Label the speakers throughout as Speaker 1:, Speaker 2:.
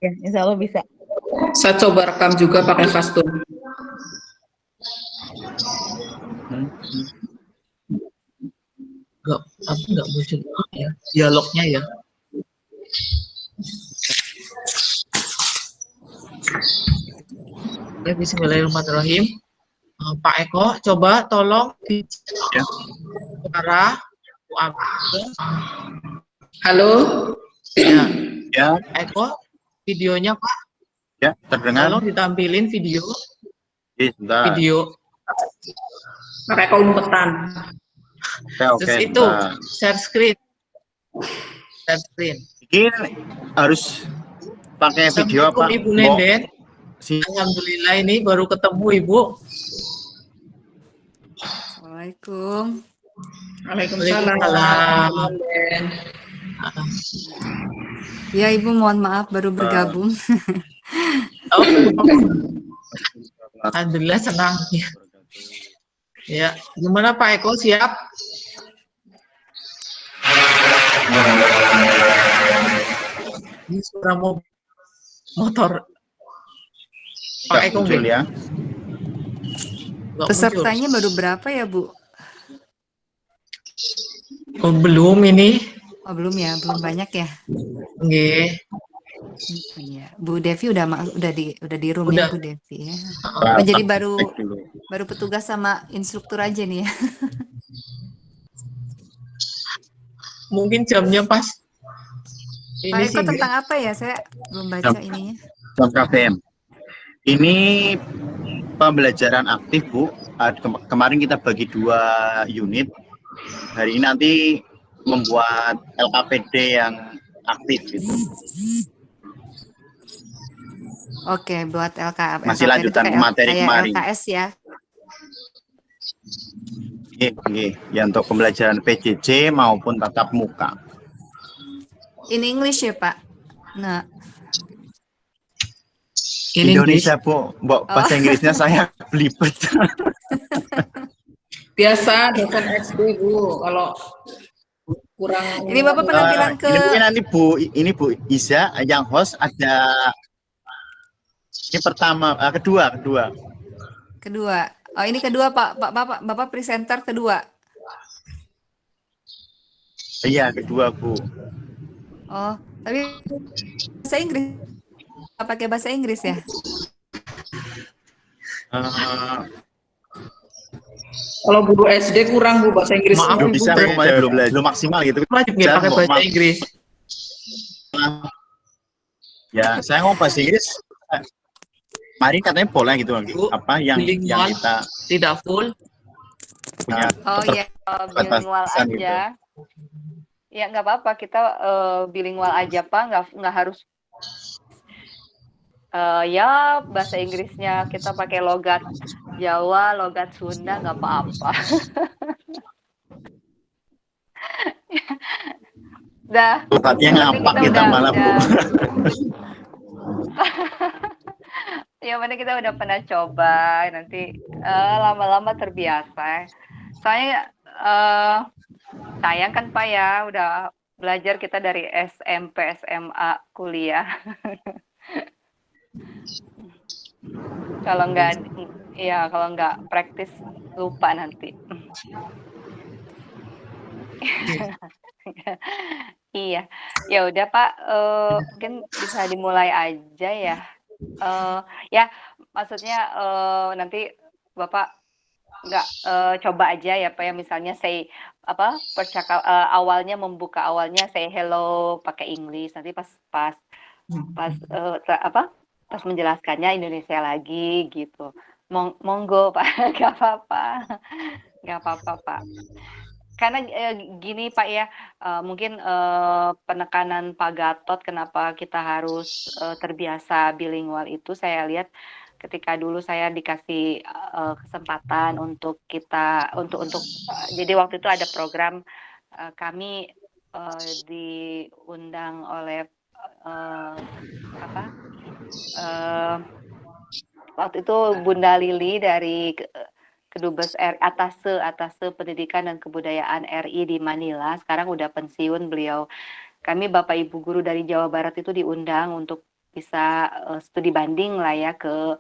Speaker 1: Ya, insya Allah bisa.
Speaker 2: Saya coba rekam juga pakai Fastun.
Speaker 3: Nggak muncul ya dialognya ya. Ya, bismillahirrahmanirrahim. Pak Eko, coba tolong suara.
Speaker 2: Halo.
Speaker 3: Ya.
Speaker 4: Ya.
Speaker 3: Eko, videonya Pak.
Speaker 4: Ya, terdengar.
Speaker 3: Tolong ditampilin video.
Speaker 4: Sebentar.
Speaker 3: Video.
Speaker 2: Pakai komputan.
Speaker 4: Oke,
Speaker 3: Terus itu share screen. Share screen.
Speaker 4: Ini harus pakai video apa?
Speaker 3: Ibu Nenden. Alhamdulillah ini baru ketemu Ibu.
Speaker 5: Assalamualaikum.
Speaker 2: Waalaikumsalam.
Speaker 5: Ya Ibu, mohon maaf baru bergabung.
Speaker 3: Alhamdulillah senang. Ya, gimana Pak Eko, siap? Ini suara motor. Pak Eko
Speaker 4: ya.
Speaker 5: Pesertanya baru berapa ya Bu?
Speaker 3: Oh, belum ini.
Speaker 5: Oh belum ya, belum banyak ya.
Speaker 3: Nggih.
Speaker 5: Iya, Bu Devi udah di room ya Bu Devi ya. Jadi baru petugas sama instruktur aja nih ya.
Speaker 3: Mungkin jamnya pas.
Speaker 5: Pak Eko tentang apa ya? Saya belum baca ininya.
Speaker 4: KPM. Ini pembelajaran aktif Bu. Kemarin kita bagi 2 unit. Hari ini nanti membuat LKPD yang aktif gitu.
Speaker 5: Oke, buat LKPD.
Speaker 4: Masih lanjutan materi kemarin.
Speaker 5: LKS ya.
Speaker 4: Ya, untuk pembelajaran PJJ maupun tatap muka.
Speaker 5: In English ya Pak? Nah.
Speaker 4: Indonesia Bu, bahasa Inggrisnya saya belibet.
Speaker 2: Biasa dosen SD Bu, kalau kurang.
Speaker 5: Ini Bapak penampilan ke.
Speaker 4: Ini mungkin nanti Bu Iza yang host ada. Ini pertama, kedua.
Speaker 5: Oh ini kedua Bapak presenter kedua.
Speaker 4: Iya kedua Bu.
Speaker 5: Oh tapi bahasa Inggris. Pakai bahasa Inggris ya?
Speaker 2: Kalau guru SD kurang Bu bahasa Inggris.
Speaker 3: Maaf,
Speaker 4: belum bisa, belum maksimal gitu.
Speaker 3: Wajib ya pakai bahasa Inggris.
Speaker 4: Ya, saya ngomong bahasa Inggris. Mari katanya boleh gitu Bu, apa yang kita
Speaker 3: tidak full
Speaker 4: punya.
Speaker 5: Oh iya, bilingual aja. Gitu. Ya nggak apa-apa, kita bilingual aja Pak, nggak harus. Ya bahasa Inggrisnya kita pakai logat Jawa, logat Sunda, nggak apa-apa. Dah.
Speaker 4: Logatnya ngapak kita malah Bu.
Speaker 5: Ya mana kita udah pernah coba, nanti lama-lama terbiasa. Soalnya sayang kan Pak ya, udah belajar kita dari SMP, SMA, kuliah. Kalau nggak praktis lupa nanti. Iya, ya udah Pak, mungkin bisa dimulai aja ya. Ya maksudnya nanti Bapak nggak coba aja ya Pak ya, misalnya membuka awalnya say hello pakai English, nanti pas menjelaskannya Indonesia lagi gitu. Monggo Pak, nggak apa-apa Pak. Karena gini Pak ya, mungkin penekanan Pak Gatot kenapa kita harus terbiasa bilingual itu, saya lihat ketika dulu saya dikasih kesempatan untuk jadi waktu itu ada program kami diundang oleh waktu itu Bunda Lili dari Kedubes Atase Pendidikan dan Kebudayaan RI di Manila, sekarang udah pensiun beliau. Kami Bapak Ibu guru dari Jawa Barat itu diundang untuk bisa studi banding lah ya ke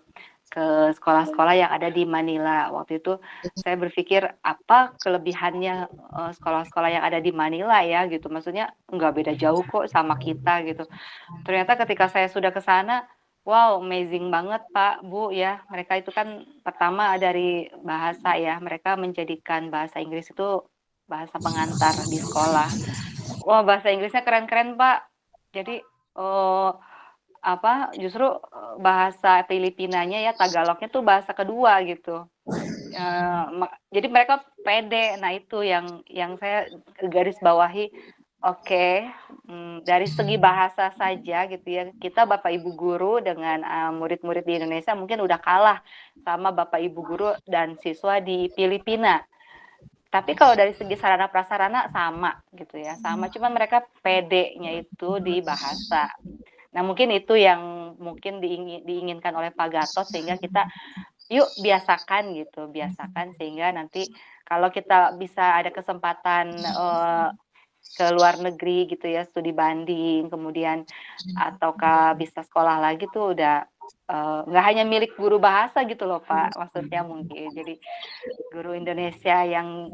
Speaker 5: sekolah-sekolah yang ada di Manila. Waktu itu saya berpikir apa kelebihannya sekolah-sekolah yang ada di Manila ya gitu. Maksudnya nggak beda jauh kok sama kita gitu. Ternyata ketika saya sudah ke sana, wow, amazing banget Pak, Bu ya. Mereka itu kan pertama dari bahasa ya. Mereka menjadikan bahasa Inggris itu bahasa pengantar di sekolah. Wah, bahasa Inggrisnya keren-keren Pak. Jadi justru bahasa Filipinanya ya, Tagalognya tuh bahasa kedua gitu. Jadi mereka pede. Nah itu yang saya garis bawahi. Oke, dari segi bahasa saja gitu ya, kita Bapak Ibu guru dengan murid-murid di Indonesia mungkin udah kalah sama Bapak Ibu guru dan siswa di Filipina. Tapi kalau dari segi sarana prasarana sama gitu ya, sama. Cuman mereka pedenya itu di bahasa. Nah mungkin itu yang mungkin diinginkan oleh Pak Gatot, sehingga kita yuk biasakan gitu, biasakan sehingga nanti kalau kita bisa ada kesempatan ke luar negeri gitu ya, studi banding, kemudian ataukah bisa sekolah lagi tuh udah nggak hanya milik guru bahasa gitu loh Pak, maksudnya mungkin. Jadi guru Indonesia yang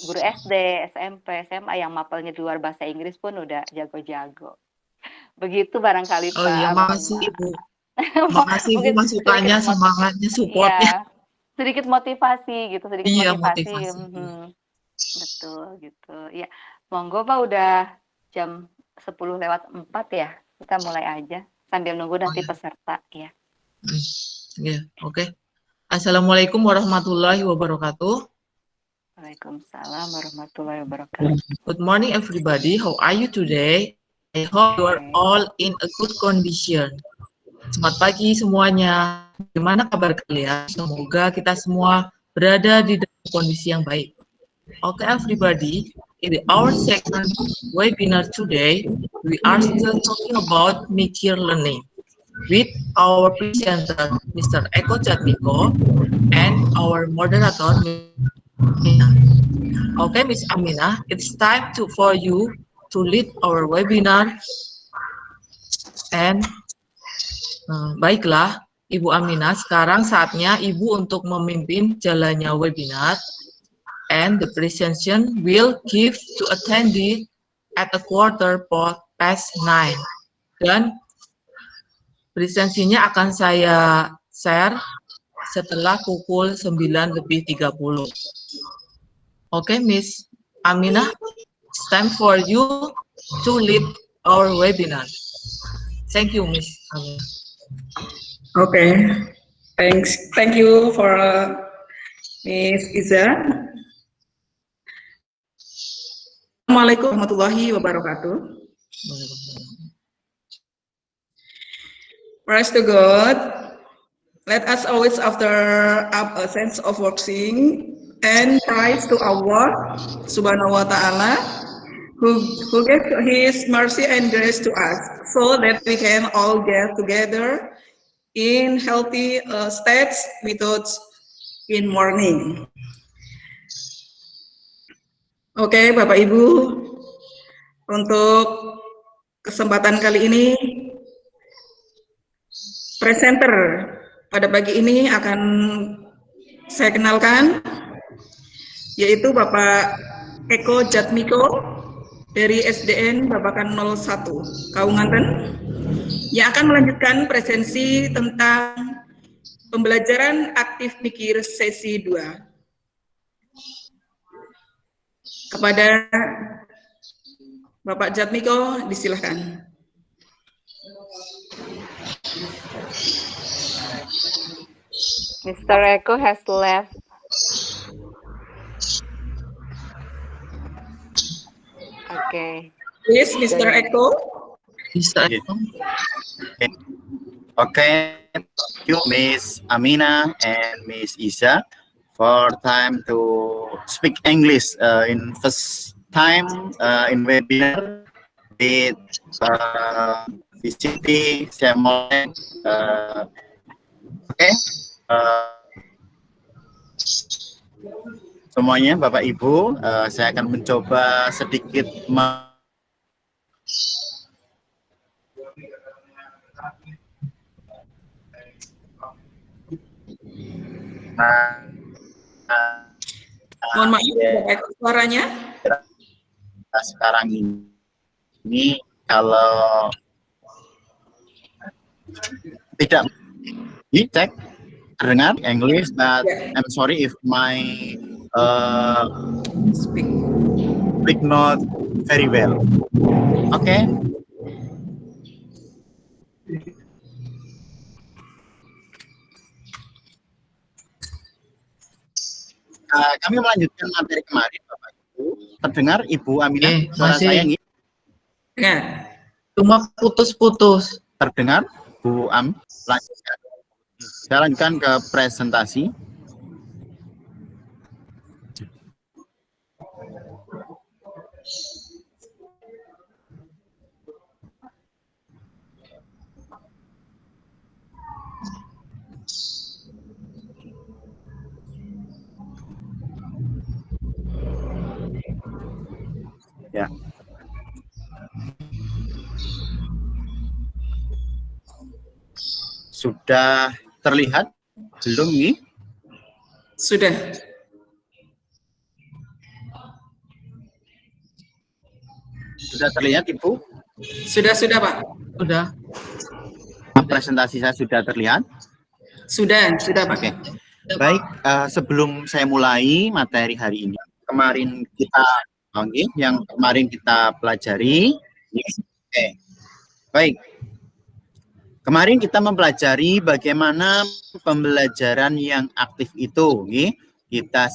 Speaker 5: guru SD, SMP, SMA yang mapelnya di luar bahasa Inggris pun udah jago-jago. Begitu barangkali Pak.
Speaker 3: Oh iya, makasih Ibu. Makasih Ibu masukannya, semangatnya, supportnya.
Speaker 5: Iya, sedikit motivasi gitu, sedikit
Speaker 3: Iya,
Speaker 5: motivasi. Betul gitu. Ya, monggo Pak, udah jam 10:04 ya. Kita mulai aja sambil nunggu nanti peserta ya.
Speaker 3: Ya, oke. Assalamualaikum warahmatullahi wabarakatuh.
Speaker 5: Waalaikumsalam warahmatullahi wabarakatuh.
Speaker 3: Good morning everybody. How are you today? I hope you are all in a good condition. Selamat pagi semuanya. Gimana kabar kalian? Semoga kita semua berada di dalam kondisi yang baik. Okay, everybody. In our second webinar today, we are still talking about mid-year learning with our presenter, Mr. Eko Jatmiko, and our moderator, Ms. Okay, Ms. Aminah, it's time for you to lead our webinar. And baiklah, Ibu Aminah, sekarang saatnya Ibu untuk memimpin jalannya webinar. And the presentation will give to attendee at a 9:15. Dan presentasinya akan saya share setelah pukul 9:30. Oke, Miss Aminah, it's time for you to lead our webinar. Thank you, Miss Aminah.
Speaker 2: Okay, thanks. Thank you for Miss Iza. Assalamualaikum warahmatullahi wabarakatuh. Praise to God. Let us always after up a sense of working and praise to Allah Subhanahu wa Ta'ala who gave His mercy and grace to us, so that we can all get together in healthy states without in mourning. Oke, Bapak Ibu, untuk kesempatan kali ini, presenter pada pagi ini akan saya kenalkan, yaitu Bapak Eko Jatmiko dari SDN Babakan 01 Kaunganten, yang akan melanjutkan presensi tentang pembelajaran aktif mikir sesi 2. Kepada Bapak Jatmiko, disilahkan.
Speaker 5: Mr. Eko has left. Okay.
Speaker 2: Please, Mr. Eko.
Speaker 3: Mr. Eko.
Speaker 4: Okay, thank you, Miss Aminah and Miss Isa, for time to speak English in first time in webinar with VCT Samuel. Okay. Semuanya, Bapak Ibu, saya akan mencoba sedikit Nah,
Speaker 2: Mohon maaf, tidak echo suaranya.
Speaker 4: sekarang ini kalau tidak dicek terdengar English, but
Speaker 2: Yeah.
Speaker 4: I'm sorry if my
Speaker 2: Speak.
Speaker 4: speak not very well. Okay. Kami melanjutkan materi kemarin, Bapak Ibu. Terdengar Ibu Aminah suara
Speaker 3: masih.
Speaker 4: saya nggih?
Speaker 2: Ya.
Speaker 3: Cuma putus-putus.
Speaker 4: Terdengar Bu Am? Lanjutkan. Saya lanjutkan ke presentasi. Ya. Sudah terlihat belum nih?
Speaker 2: Sudah.
Speaker 4: Sudah terlihat Ibu?
Speaker 2: Sudah, Pak.
Speaker 3: Sudah.
Speaker 4: Presentasi saya sudah terlihat?
Speaker 2: Sudah, Pak.
Speaker 4: Oke. Baik, sebelum saya mulai materi hari ini, kemarin kita yang kemarin kita pelajari. Oke. Baik. Kemarin kita mempelajari bagaimana pembelajaran yang aktif itu. Kita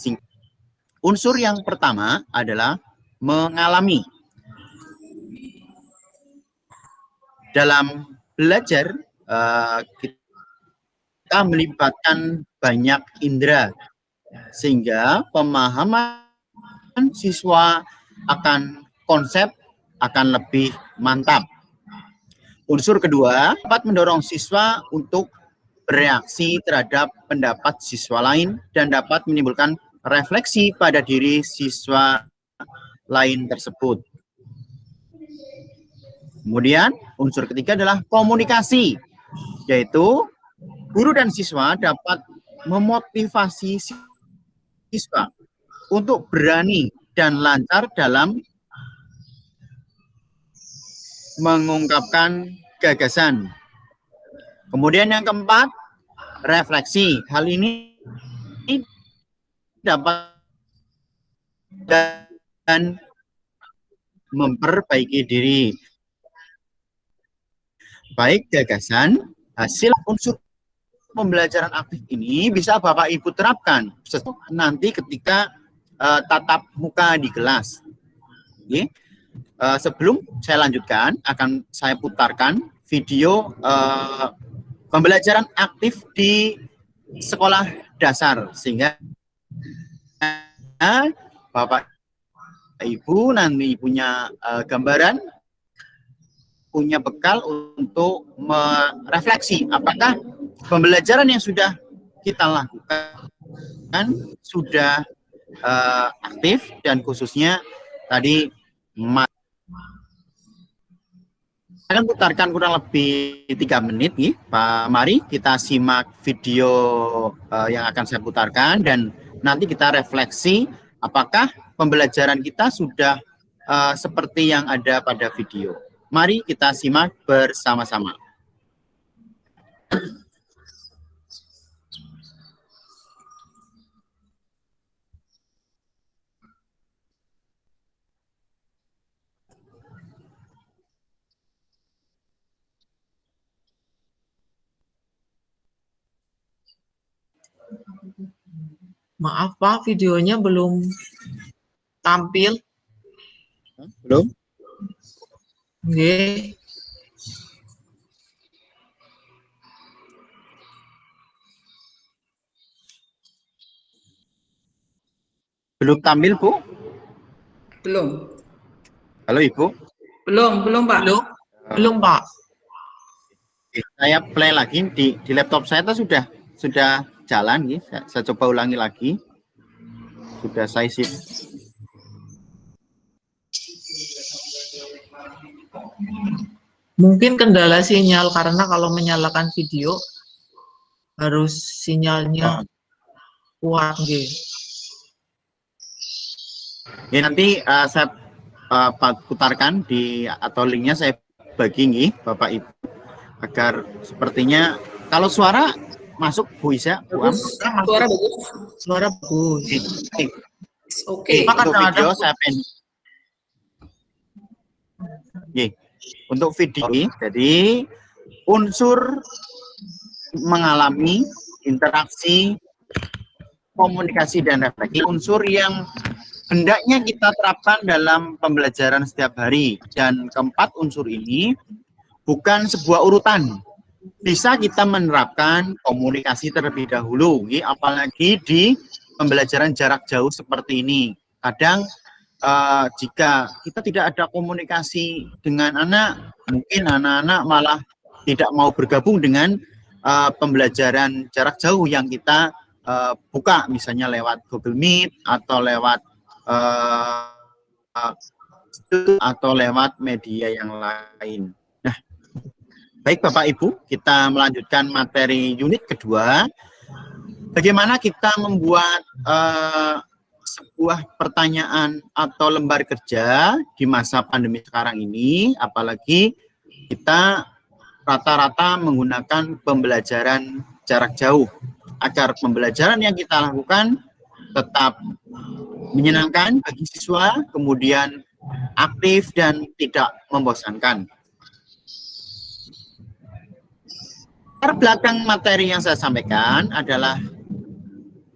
Speaker 4: unsur yang pertama adalah mengalami. Dalam belajar, kita melibatkan banyak indera, sehingga pemahaman siswa akan konsep akan lebih mantap. Unsur kedua, dapat mendorong siswa untuk bereaksi terhadap pendapat siswa lain dan dapat menimbulkan refleksi pada diri siswa lain tersebut. Kemudian, unsur ketiga adalah komunikasi, yaitu guru dan siswa dapat memotivasi siswa untuk berani dan lancar dalam mengungkapkan gagasan. Kemudian yang keempat, refleksi. Hal ini dapat dan memperbaiki diri. Baik gagasan, hasil unsur pembelajaran aktif ini bisa Bapak Ibu terapkan nanti ketika tatap muka di kelas. Oke. Sebelum saya lanjutkan, akan saya putarkan video pembelajaran aktif di sekolah dasar, sehingga Bapak Ibu nanti punya gambaran, punya bekal untuk merefleksi apakah pembelajaran yang sudah kita lakukan sudah aktif, dan khususnya tadi akan putarkan kurang lebih 3 menit nih, Pak. Mari kita simak video yang akan saya putarkan dan nanti kita refleksi apakah pembelajaran kita sudah seperti yang ada pada video. Mari kita simak bersama-sama.
Speaker 3: Maaf Pak, videonya belum tampil.
Speaker 4: Belum?
Speaker 3: Oke.
Speaker 4: Belum tampil, Bu?
Speaker 2: Belum.
Speaker 4: Halo, Ibu?
Speaker 2: Belum, Pak.
Speaker 3: Belum Pak.
Speaker 4: Saya play lagi di laptop saya itu sudah jalan nih. Saya coba ulangi lagi. Sudah saya sip.
Speaker 3: Mungkin kendala sinyal, karena kalau menyalakan video harus sinyalnya kuat nggih.
Speaker 4: Ya, nanti saya putarkan di atau linknya saya bagi nih Bapak Ibu agar sepertinya kalau suara masuk Bu Isa, Bu Am.
Speaker 2: Bagus, suara bagus.
Speaker 3: Suara bagus.
Speaker 4: Oke.
Speaker 2: Oke.
Speaker 4: Untuk
Speaker 3: Kadang-kadang-
Speaker 4: video saya untuk video ini, jadi unsur mengalami interaksi, komunikasi dan refleksi, unsur yang hendaknya kita terapkan dalam pembelajaran setiap hari. Dan keempat unsur ini bukan sebuah urutan. Bisa kita menerapkan komunikasi terlebih dahulu, apalagi di pembelajaran jarak jauh seperti ini. Kadang jika kita tidak ada komunikasi dengan anak, mungkin anak-anak malah tidak mau bergabung dengan pembelajaran jarak jauh yang kita buka, misalnya lewat Google Meet atau lewat media yang lain. Nah, baik Bapak Ibu, kita melanjutkan materi unit kedua. Bagaimana kita membuat sebuah pertanyaan atau lembar kerja di masa pandemi sekarang ini, apalagi kita rata-rata menggunakan pembelajaran jarak jauh, agar pembelajaran yang kita lakukan tetap menyenangkan bagi siswa, kemudian aktif dan tidak membosankan. Latar belakang materi yang saya sampaikan adalah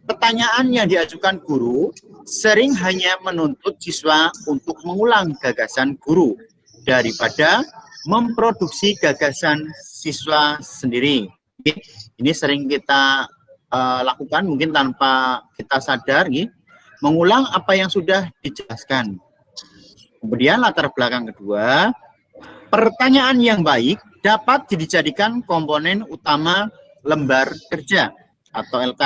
Speaker 4: pertanyaan yang diajukan guru sering hanya menuntut siswa untuk mengulang gagasan guru daripada memproduksi gagasan siswa sendiri. Ini sering kita lakukan mungkin tanpa kita sadar, mengulang apa yang sudah dijelaskan. Kemudian latar belakang kedua, pertanyaan yang baik dapat dijadikan komponen utama lembar kerja atau LK.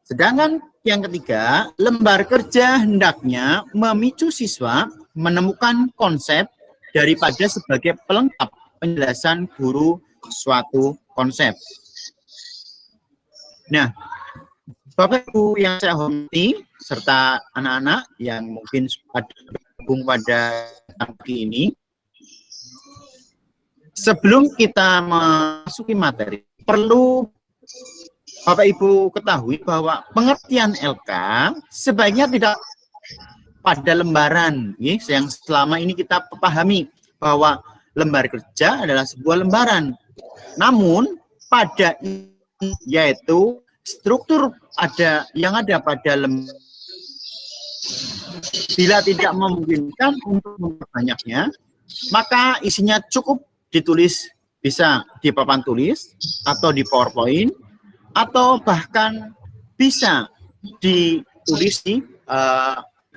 Speaker 4: Sedangkan yang ketiga, lembar kerja hendaknya memicu siswa menemukan konsep daripada sebagai pelengkap penjelasan guru suatu konsep. Nah, Bapak Ibu yang saya hormati, serta anak-anak yang mungkin bergabung pada pagi ini, sebelum kita memasuki materi, perlu Bapak Ibu ketahui bahwa pengertian LK sebaiknya tidak pada lembaran, yang selama ini kita pahami bahwa lembar kerja adalah sebuah lembaran. Namun pada yaitu struktur yang ada pada lembar, bila tidak memungkinkan untuk memperbanyaknya, maka isinya cukup ditulis, bisa di papan tulis atau di PowerPoint, atau bahkan bisa ditulis di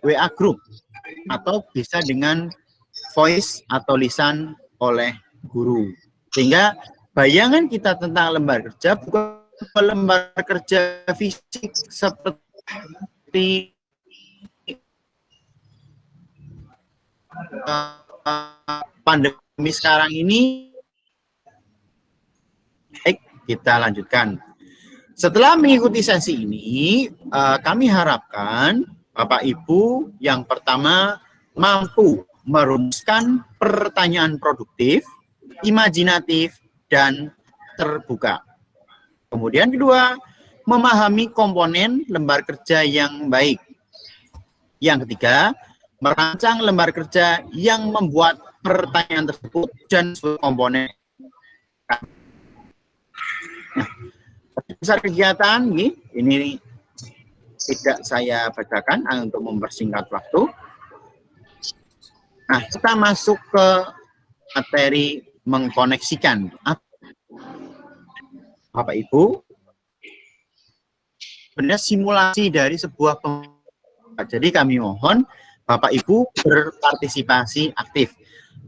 Speaker 4: WA group, atau bisa dengan voice atau lisan oleh guru. Sehingga bayangan kita tentang lembar kerja bukan lembar kerja fisik seperti pandemi sekarang ini. Baik, kita lanjutkan. Setelah mengikuti sesi ini, kami harapkan Bapak Ibu yang pertama mampu merumuskan pertanyaan produktif, imajinatif, dan terbuka. Kemudian kedua, memahami komponen lembar kerja yang baik. Yang ketiga, merancang lembar kerja yang membuat pertanyaan tersebut dan komponen. Nah, besar kegiatan ini tidak saya bacakan untuk mempersingkat waktu. Nah, kita masuk ke materi mengkoneksikan. Bapak Ibu, benar simulasi dari sebuah jadi kami mohon Bapak Ibu berpartisipasi aktif.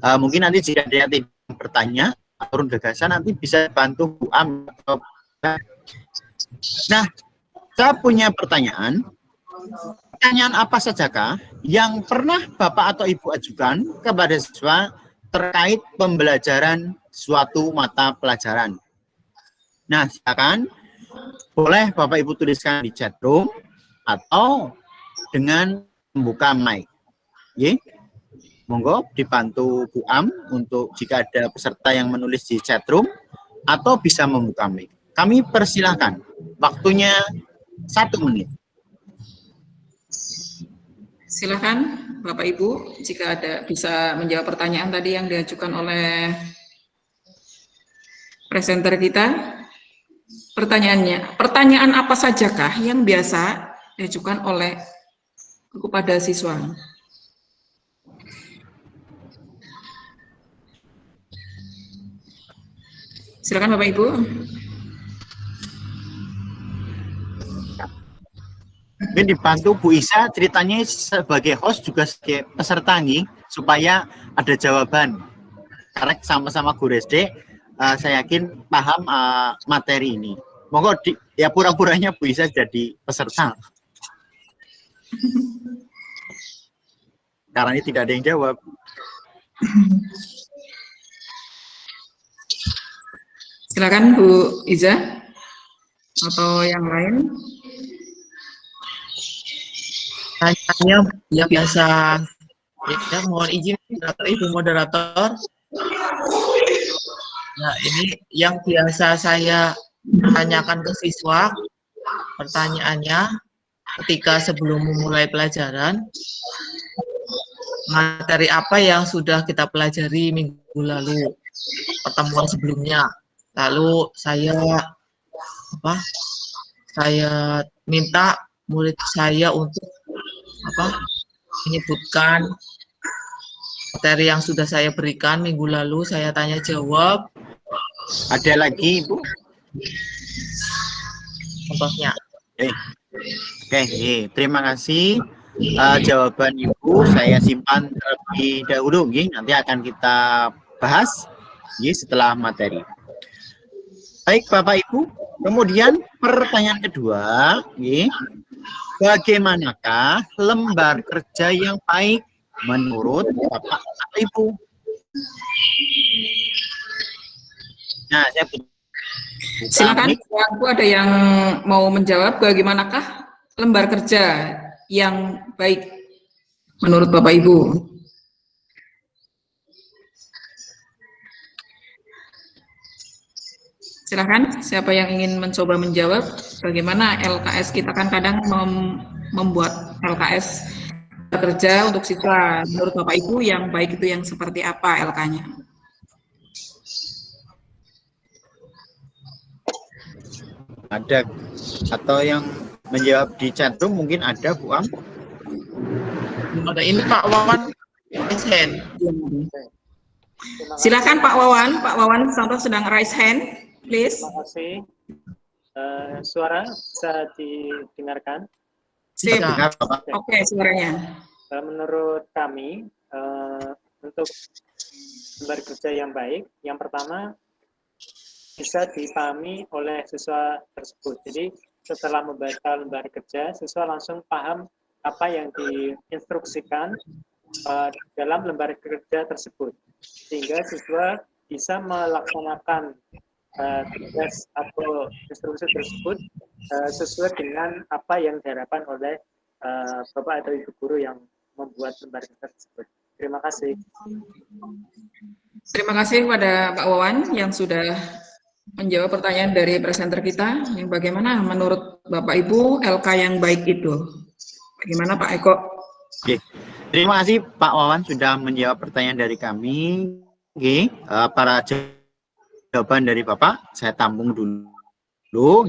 Speaker 4: Mungkin nanti jika ada yang tidak bertanya turun gagasan, nanti bisa bantu Bu Am. Nah, saya punya pertanyaan. Pertanyaan apa sajakah yang pernah Bapak atau Ibu ajukan kepada siswa terkait pembelajaran suatu mata pelajaran? Nah, silakan boleh Bapak Ibu tuliskan di chat room atau dengan membuka mic. Ye? Monggo dibantu Bu Am untuk jika ada peserta yang menulis di chat room atau bisa membuka mic. Kami persilahkan. Waktunya 1 menit.
Speaker 2: Silakan Bapak Ibu, jika ada bisa menjawab pertanyaan tadi yang diajukan oleh presenter kita. Pertanyaan apa sajakah yang biasa diajukan oleh kepada siswa? Silakan Bapak Ibu.
Speaker 4: Mungkin dibantu Bu Isa ceritanya sebagai host juga sebagai peserta nih, supaya ada jawaban. Karena sama-sama guru SD, saya yakin paham materi ini. Monggo ya pura-puranya Bu Isa jadi peserta. Karena ini tidak ada yang jawab.
Speaker 2: Silakan Bu Iza atau yang lain.
Speaker 3: Tanya yang biasa, ya, mohon izin Ibu moderator. Nah, ini yang biasa saya tanyakan ke siswa, pertanyaannya ketika sebelum memulai pelajaran, materi apa yang sudah kita pelajari minggu lalu, pertemuan sebelumnya. Lalu saya minta murid saya untuk menyebutkan materi yang sudah saya berikan minggu lalu, saya tanya jawab.
Speaker 4: Ada lagi, Bu?
Speaker 3: Contohnya.
Speaker 4: Oke, terima kasih. Jawaban Ibu saya simpan terlebih dahulu, nanti akan kita bahas setelah materi. Baik, Bapak Ibu. Kemudian pertanyaan kedua, bagaimanakah lembar kerja yang baik menurut Bapak atau Ibu? Nah, saya
Speaker 2: silakan, Bu, ada yang mau menjawab bagaimanakah lembar kerja yang baik menurut Bapak Ibu? Silakan, siapa yang ingin mencoba menjawab bagaimana LKS kita kan kadang membuat LKS kerja untuk siswa. Menurut Bapak Ibu yang baik itu yang seperti apa LK-nya?
Speaker 4: Ada atau yang menjawab di chat room mungkin ada, Bu Am?
Speaker 3: Ada ini Pak Wawan raise hand.
Speaker 2: Silakan Pak Wawan contoh sedang raise hand, please.
Speaker 1: Terima kasih. Suara bisa didengarkan?
Speaker 2: Sip.
Speaker 3: Ya.
Speaker 2: Oke, suaranya.
Speaker 1: Menurut kami, untuk lembar kerja yang baik, yang pertama bisa dipahami oleh siswa tersebut. Jadi setelah membaca lembar kerja, siswa langsung paham apa yang diinstruksikan dalam lembar kerja tersebut, sehingga siswa bisa melaksanakan tugas atau instruksi tersebut sesuai dengan apa yang diharapkan oleh Bapak atau Ibu guru yang membuat lembar kerja tersebut. Terima kasih.
Speaker 2: Terima kasih kepada Pak Wawan yang sudah menjawab pertanyaan dari presenter kita. Yang bagaimana menurut Bapak Ibu LK yang baik itu? Bagaimana Pak Eko?
Speaker 4: Oke. Terima kasih Pak Wawan sudah menjawab pertanyaan dari kami. Oke, para jawaban dari Bapak saya tampung dulu.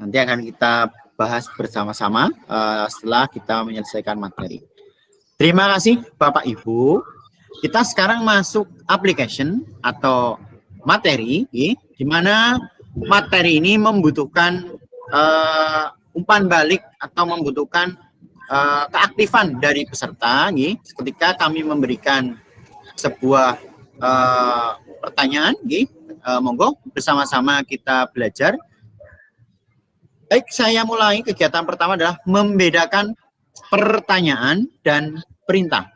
Speaker 4: Nanti akan kita bahas bersama-sama setelah kita menyelesaikan materi. Terima kasih Bapak Ibu. Kita sekarang masuk application atau materi, di mana materi ini membutuhkan umpan balik atau membutuhkan keaktifan dari peserta. Ketika kami memberikan sebuah pertanyaan, monggo bersama-sama kita belajar. Baik, saya mulai. Kegiatan pertama adalah membedakan pertanyaan dan perintah.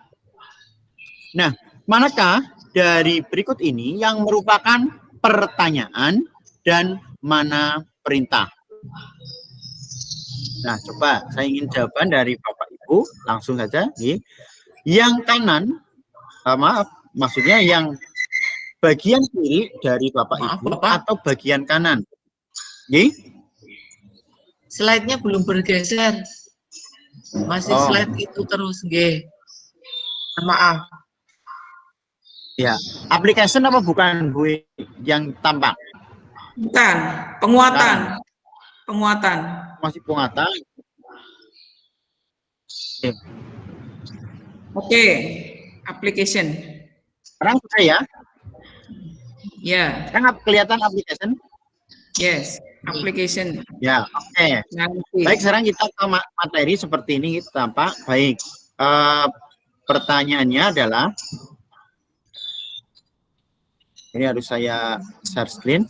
Speaker 4: Nah, manakah dari berikut ini yang merupakan pertanyaan dan mana perintah? Nah, coba saya ingin jawaban dari Bapak Ibu, langsung saja. Nih. Yang kanan, maaf, maksudnya yang bagian kiri dari Bapak
Speaker 3: Maaf,
Speaker 4: Ibu
Speaker 3: Bapak.
Speaker 4: atau bagian kanan? Nih.
Speaker 3: Slide-nya belum bergeser. Masih
Speaker 4: Oh.
Speaker 3: slide itu terus, G. Maaf.
Speaker 4: Ya, application apa bukan Bu yang tampak?
Speaker 2: Bukan, penguatan.
Speaker 4: Sekarang.
Speaker 2: Penguatan.
Speaker 4: Masih penguatan.
Speaker 2: Oke, application.
Speaker 4: Sekarang sudah ya?
Speaker 2: Ya,
Speaker 4: Sekarang kelihatan application?
Speaker 2: yes, application.
Speaker 4: Ya, oke.
Speaker 2: Nanti.
Speaker 4: Baik, sekarang kita ke materi seperti ini tampak. Baik, pertanyaannya adalah, ini harus saya share screen.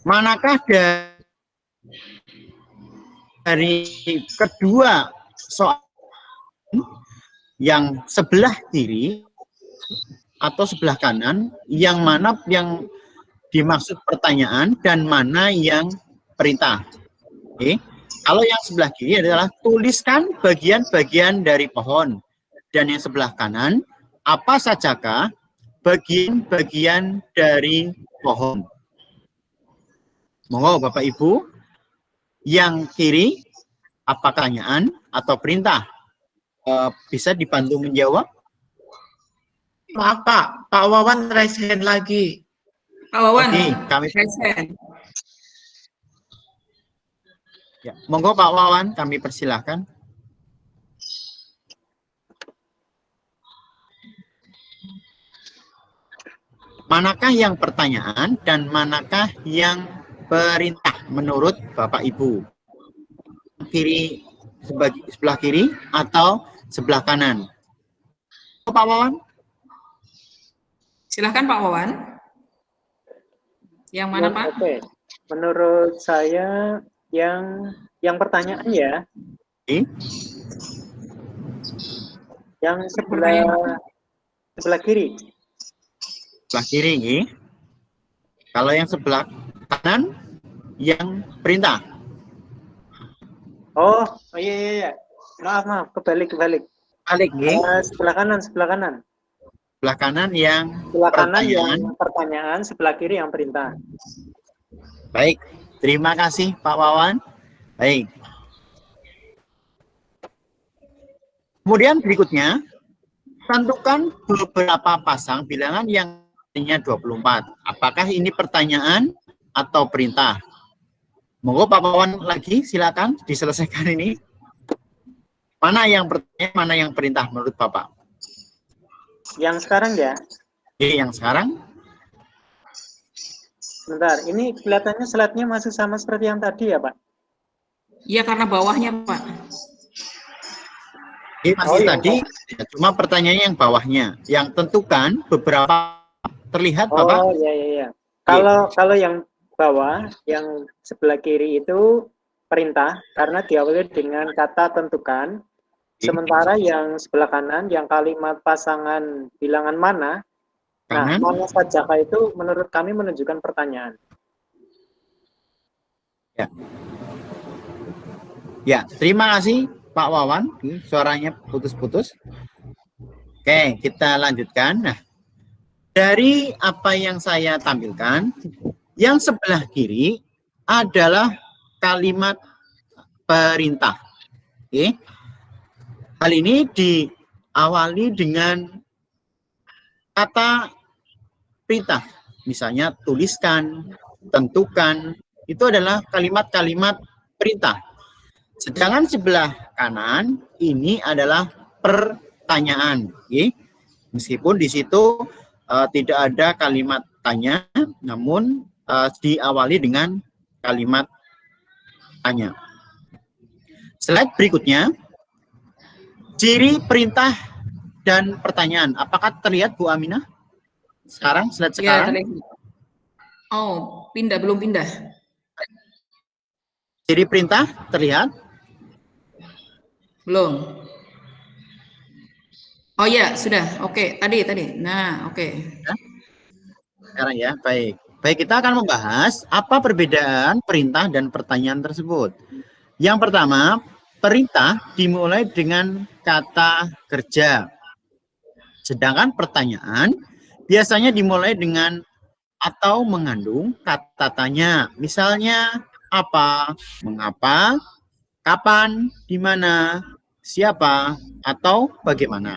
Speaker 4: Manakah dari kedua soal yang sebelah kiri atau sebelah kanan, yang mana yang dimaksud pertanyaan dan mana yang perintah? Oke. Kalau yang sebelah kiri adalah tuliskan bagian-bagian dari pohon, dan yang sebelah kanan apa sajakah bagian-bagian dari pohon? Monggo Bapak Ibu, yang kiri apa pertanyaan atau perintah? Bisa dibantu menjawab?
Speaker 3: Maaf, Pak. Pak Wawan raise hand lagi.
Speaker 2: Pak Wawan,
Speaker 4: Oke, kami
Speaker 2: raise hand.
Speaker 4: ya, monggo Pak Wawan, kami persilahkan. Manakah yang pertanyaan dan manakah yang perintah menurut Bapak Ibu? Kiri, sebelah kiri atau sebelah kanan? Pak Wawan?
Speaker 2: Silahkan Pak Wawan. Yang mana Pak?
Speaker 1: Oke. Menurut saya yang pertanyaan ya. Yang sebelah kiri.
Speaker 4: Sebelah kiri, ini. Kalau yang sebelah kanan, yang perintah.
Speaker 1: Oh iya. Maaf, kebalik.
Speaker 4: Balik, ini.
Speaker 1: Sebelah kanan.
Speaker 4: Sebelah kanan yang
Speaker 1: Sebelah kanan
Speaker 4: pertanyaan.
Speaker 1: yang pertanyaan, sebelah kiri yang perintah.
Speaker 4: Baik, terima kasih Pak Wawan. Baik. Kemudian berikutnya, tentukan beberapa pasang bilangan yang artinya 24. Apakah ini pertanyaan atau perintah? Monggo Pak Wawan lagi, silakan diselesaikan ini. Mana yang pertanyaan, mana yang perintah menurut Bapak?
Speaker 1: Yang sekarang ya.
Speaker 4: Oke, yang sekarang.
Speaker 1: Bentar, ini kelihatannya slide-nya masih sama seperti yang tadi ya Pak?
Speaker 2: Iya, karena bawahnya Pak.
Speaker 4: Ini masih
Speaker 1: iya.
Speaker 4: tadi, cuma pertanyaannya yang bawahnya. Yang tentukan beberapa terlihat Bapak.
Speaker 1: Oh iya. Kalau yang bawah, yang sebelah kiri itu perintah karena diawali dengan kata tentukan. Sementara yang sebelah kanan, yang kalimat pasangan bilangan mana,
Speaker 4: Kanan.
Speaker 1: nah mana sajakah itu menurut kami menunjukkan pertanyaan.
Speaker 4: Ya, terima kasih Pak Wawan. Suaranya putus-putus. Oke, kita lanjutkan. Nah, dari apa yang saya tampilkan, yang sebelah kiri adalah kalimat perintah. Oke. Hal ini diawali dengan kata perintah. Misalnya tuliskan, tentukan, itu adalah kalimat-kalimat perintah. Sedangkan sebelah kanan ini adalah pertanyaan. Oke. Meskipun di situ tidak ada kalimat tanya, namun diawali dengan kalimat tanya. Slide berikutnya, ciri perintah dan pertanyaan. Apakah terlihat Bu Aminah? Sekarang, slide
Speaker 2: Ya,
Speaker 4: sekarang.
Speaker 2: Oh, belum pindah.
Speaker 4: Ciri perintah terlihat?
Speaker 2: Belum. Oh ya, sudah. Oke, tadi. Nah, oke.
Speaker 4: Sekarang ya, baik. Baik, kita akan membahas apa perbedaan perintah dan pertanyaan tersebut. Yang pertama, perintah dimulai dengan kata kerja. Sedangkan pertanyaan biasanya dimulai dengan atau mengandung kata tanya. Misalnya, apa, mengapa, kapan, di mana, siapa, atau bagaimana.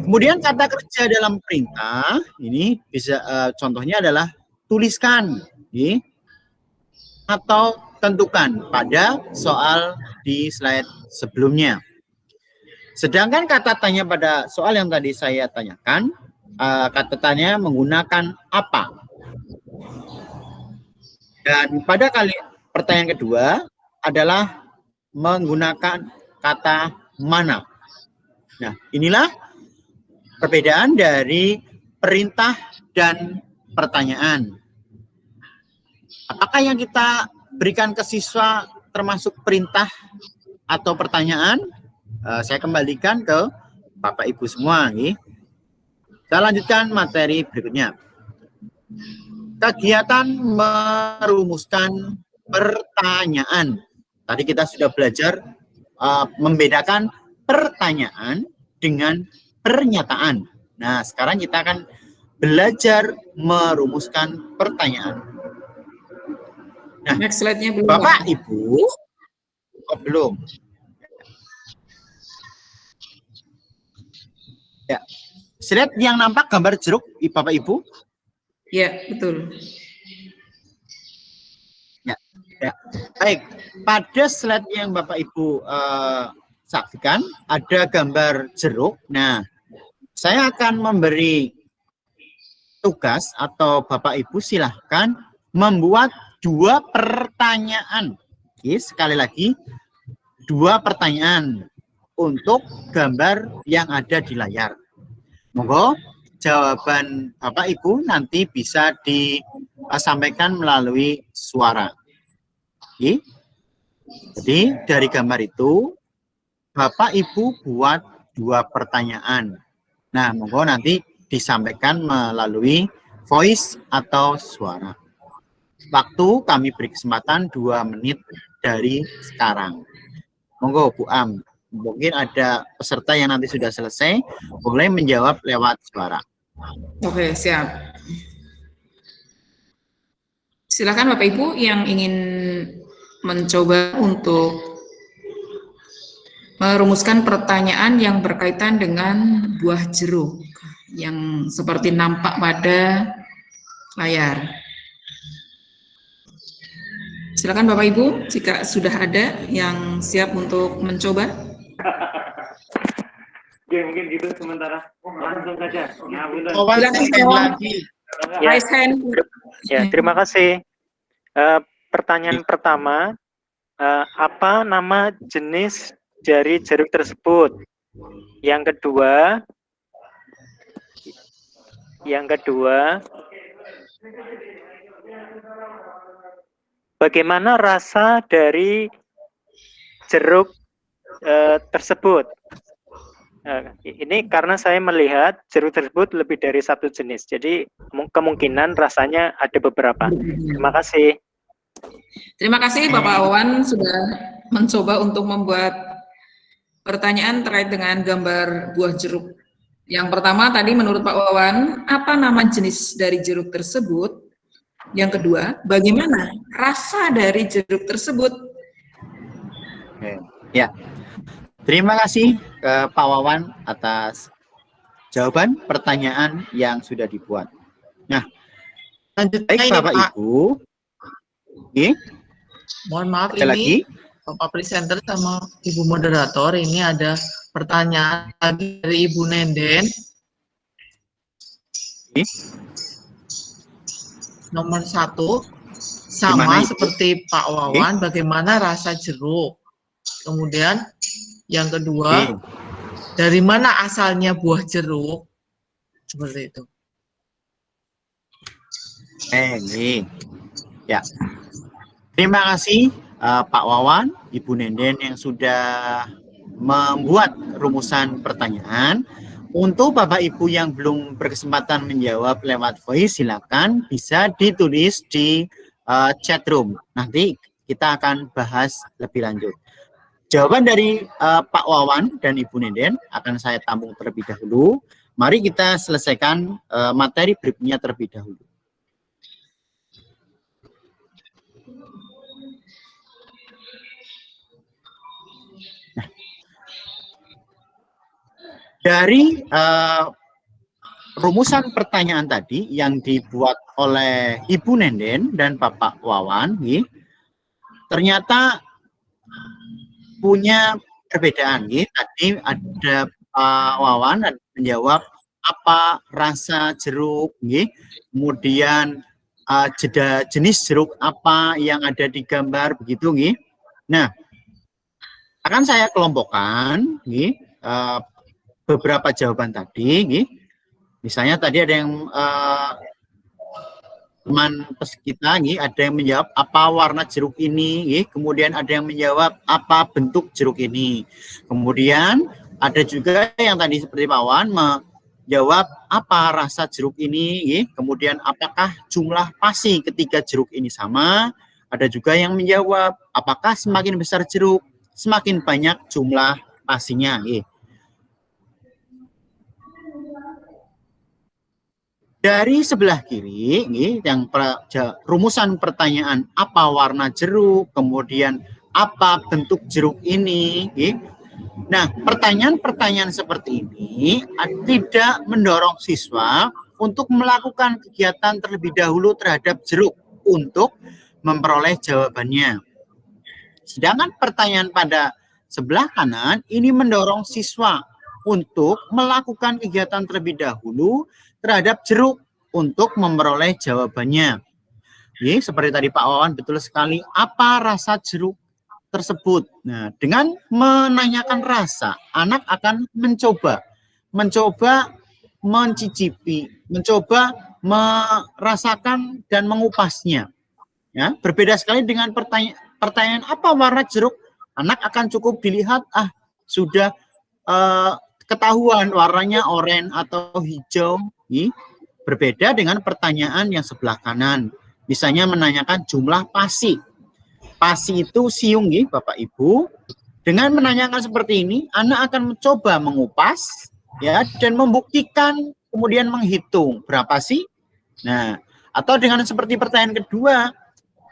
Speaker 4: Kemudian kata kerja dalam perintah ini bisa contohnya adalah tuliskan atau tentukan pada soal di slide sebelumnya. Sedangkan kata tanya pada soal yang tadi saya tanyakan, kata tanya menggunakan apa. Dan pada pertanyaan kedua adalah menggunakan kata mana. Nah, inilah perbedaan dari perintah dan pertanyaan. Apakah yang kita berikan ke siswa termasuk perintah atau pertanyaan? Saya kembalikan ke Bapak Ibu semua. Kita lanjutkan materi berikutnya. Kegiatan merumuskan pertanyaan. Tadi kita sudah belajar membedakan pertanyaan dengan pernyataan. Nah, sekarang kita akan belajar merumuskan pertanyaan. Nah,
Speaker 2: Next slide-nya belum.
Speaker 4: Bapak, Ibu, belum. Ya, slide yang nampak gambar jeruk, Bapak, Ibu.
Speaker 2: Ya, betul.
Speaker 4: Ya. Baik, pada slide yang Bapak Ibu saksikan ada gambar jeruk. Nah, saya akan memberi tugas atau Bapak Ibu silahkan membuat 2 pertanyaan. Sekali lagi 2 pertanyaan untuk gambar yang ada di layar. Monggo jawaban Bapak Ibu nanti bisa disampaikan melalui suara. Jadi dari gambar itu Bapak Ibu buat 2 pertanyaan. Nah, monggo nanti disampaikan melalui voice atau suara. Waktu kami beri kesempatan 2 menit dari sekarang. Monggo Bu Am, mungkin ada peserta yang nanti sudah selesai, boleh menjawab lewat suara.
Speaker 2: Oke, siap. Silakan Bapak Ibu yang ingin mencoba untuk merumuskan pertanyaan yang berkaitan dengan buah jeruk yang seperti nampak pada layar. Silakan Bapak Ibu, jika sudah ada yang siap untuk mencoba.
Speaker 1: Oke, mungkin gitu sementara. Langsung saja.
Speaker 2: Raise hand.
Speaker 1: Ya, terima kasih. Pertanyaan pertama, apa nama jenis dari jeruk tersebut? Yang kedua, bagaimana rasa dari jeruk tersebut? Ini karena saya melihat jeruk tersebut lebih dari 1 jenis, jadi kemungkinan rasanya ada beberapa. Terima kasih.
Speaker 2: Terima kasih Bapak Wawan sudah mencoba untuk membuat pertanyaan terkait dengan gambar buah jeruk. Yang pertama tadi menurut Pak Wawan, apa nama jenis dari jeruk tersebut? Yang kedua, bagaimana rasa dari jeruk tersebut?
Speaker 4: Ya, terima kasih ke Pak Wawan atas jawaban pertanyaan yang sudah dibuat. Nah, baik Bapak Ibu.
Speaker 3: Mohon maaf,
Speaker 4: ada lagi
Speaker 3: Bapak presenter sama Ibu moderator, ini ada pertanyaan lagi dari Ibu Nenden. Nomor 1, sama seperti Pak Wawan, bagaimana rasa jeruk? Kemudian yang kedua, dari mana asalnya buah jeruk? Seperti itu.
Speaker 4: Ya. Terima kasih Pak Wawan, Ibu Nenden yang sudah membuat rumusan pertanyaan. Untuk Bapak Ibu yang belum berkesempatan menjawab lewat voice, silakan bisa ditulis di chat room. Nanti kita akan bahas lebih lanjut. Jawaban dari Pak Wawan dan Ibu Nenden akan saya tampung terlebih dahulu. Mari kita selesaikan materi berikutnya terlebih dahulu. Nah, dari rumusan pertanyaan tadi yang dibuat oleh Ibu Nenden dan Bapak Wawan, ternyata punya perbedaan. Tadi ada Pak Wawan menjawab apa rasa jeruk, kemudian jenis jeruk apa yang ada di gambar, begitu. Nah, akan saya kelompokkan beberapa jawaban tadi. Misalnya tadi ada yang teman kita ada yang menjawab apa warna jeruk ini, kemudian ada yang menjawab apa bentuk jeruk ini. Kemudian ada juga yang tadi seperti Pak Wan menjawab apa rasa jeruk ini, kemudian apakah jumlah pasi ketiga jeruk ini sama. Ada juga yang menjawab apakah semakin besar jeruk, semakin banyak jumlah pasinya. Dari sebelah kiri, yang rumusan pertanyaan apa warna jeruk, kemudian apa bentuk jeruk ini. Nah, pertanyaan-pertanyaan seperti ini tidak mendorong siswa untuk melakukan kegiatan terlebih dahulu terhadap jeruk untuk memperoleh jawabannya. Sedangkan pertanyaan pada sebelah kanan ini mendorong siswa untuk melakukan kegiatan terlebih dahulu terhadap jeruk untuk memperoleh jawabannya. Seperti tadi Pak Wawan, betul sekali, apa rasa jeruk tersebut. Nah, dengan menanyakan rasa, anak akan mencoba mencicipi, mencoba merasakan dan mengupasnya. Ya, berbeda sekali dengan pertanyaan apa warna jeruk, anak akan cukup dilihat, sudah ketahuan warnanya oranye atau hijau. Berbeda dengan pertanyaan yang sebelah kanan. Misalnya menanyakan jumlah pasi. Pasi itu siung, Bapak Ibu. Dengan menanyakan seperti ini, anak akan mencoba mengupas ya dan membuktikan, kemudian menghitung berapa sih. Nah, atau dengan seperti pertanyaan kedua,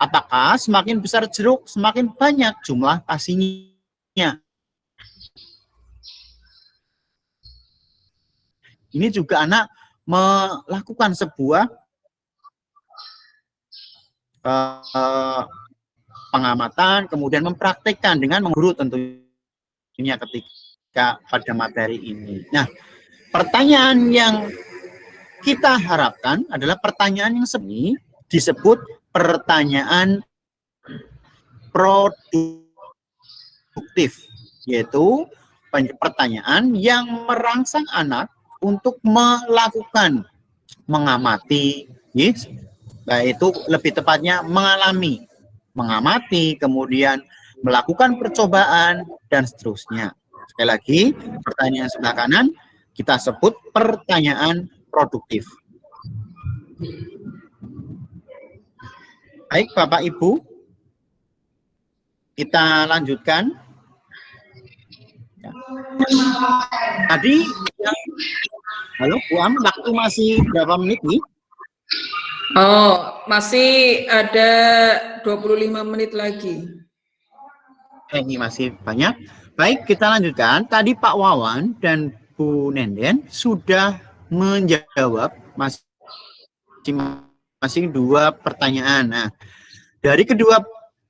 Speaker 4: apakah semakin besar jeruk, semakin banyak jumlah pasinya. Ini juga anak melakukan sebuah pengamatan, kemudian mempraktekkan dengan mengguru tentunya ketika pada materi ini. Nah, pertanyaan yang kita harapkan adalah pertanyaan yang disebut pertanyaan produktif, yaitu pertanyaan yang merangsang anak untuk melakukan, mengamati, yaitu lebih tepatnya mengamati, kemudian melakukan percobaan, dan seterusnya. Sekali lagi, pertanyaan sebelah kanan kita sebut pertanyaan produktif. Baik, Bapak Ibu, kita lanjutkan. Tadi, halo Bu Am, waktu masih berapa menit nih?
Speaker 2: Oh, masih ada 25 menit lagi.
Speaker 4: Ini masih banyak. Baik, kita lanjutkan. Tadi Pak Wawan dan Bu Nenden sudah menjawab masing-masing dua pertanyaan. Nah, dari kedua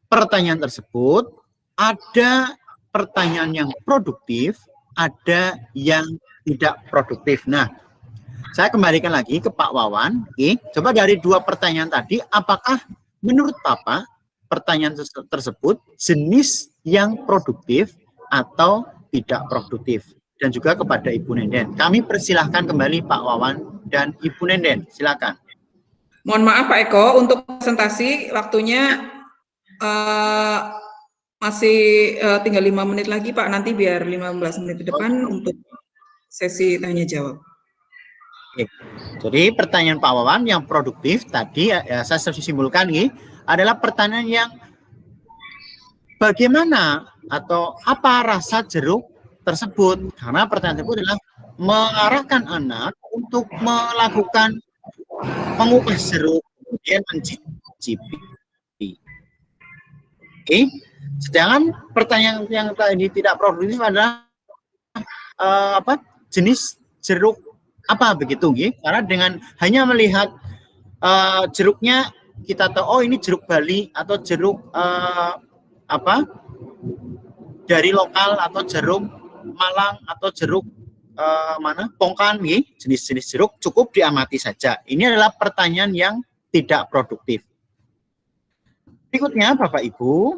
Speaker 4: pertanyaan tersebut, ada pertanyaan yang produktif, ada yang tidak produktif. Nah, saya kembalikan lagi ke Pak Wawan. Coba dari dua pertanyaan tadi, apakah menurut Bapak pertanyaan tersebut jenis yang produktif atau tidak produktif? Dan juga kepada Ibu Nenden. Kami persilahkan kembali Pak Wawan dan Ibu Nenden. Silakan.
Speaker 2: Mohon maaf Pak Eko, untuk presentasi waktunya masih tinggal 5 menit lagi Pak, nanti biar 15 menit ke depan untuk sesi tanya jawab.
Speaker 4: Oke. Jadi pertanyaan Pak Wawan yang produktif tadi saya simpulkan ini adalah pertanyaan yang bagaimana atau apa rasa jeruk tersebut, karena pertanyaan tersebut adalah mengarahkan anak untuk melakukan mengupas jeruk kemudian mencicipi. Oke. Sedangkan pertanyaan yang tadi tidak produktif adalah jenis jeruk apa begitu, karena dengan hanya melihat jeruknya kita tahu oh ini jeruk Bali atau jeruk dari lokal atau jeruk Malang atau jeruk Pongkan, jenis-jenis jeruk cukup diamati saja. Ini adalah pertanyaan yang tidak produktif. Berikutnya Bapak Ibu,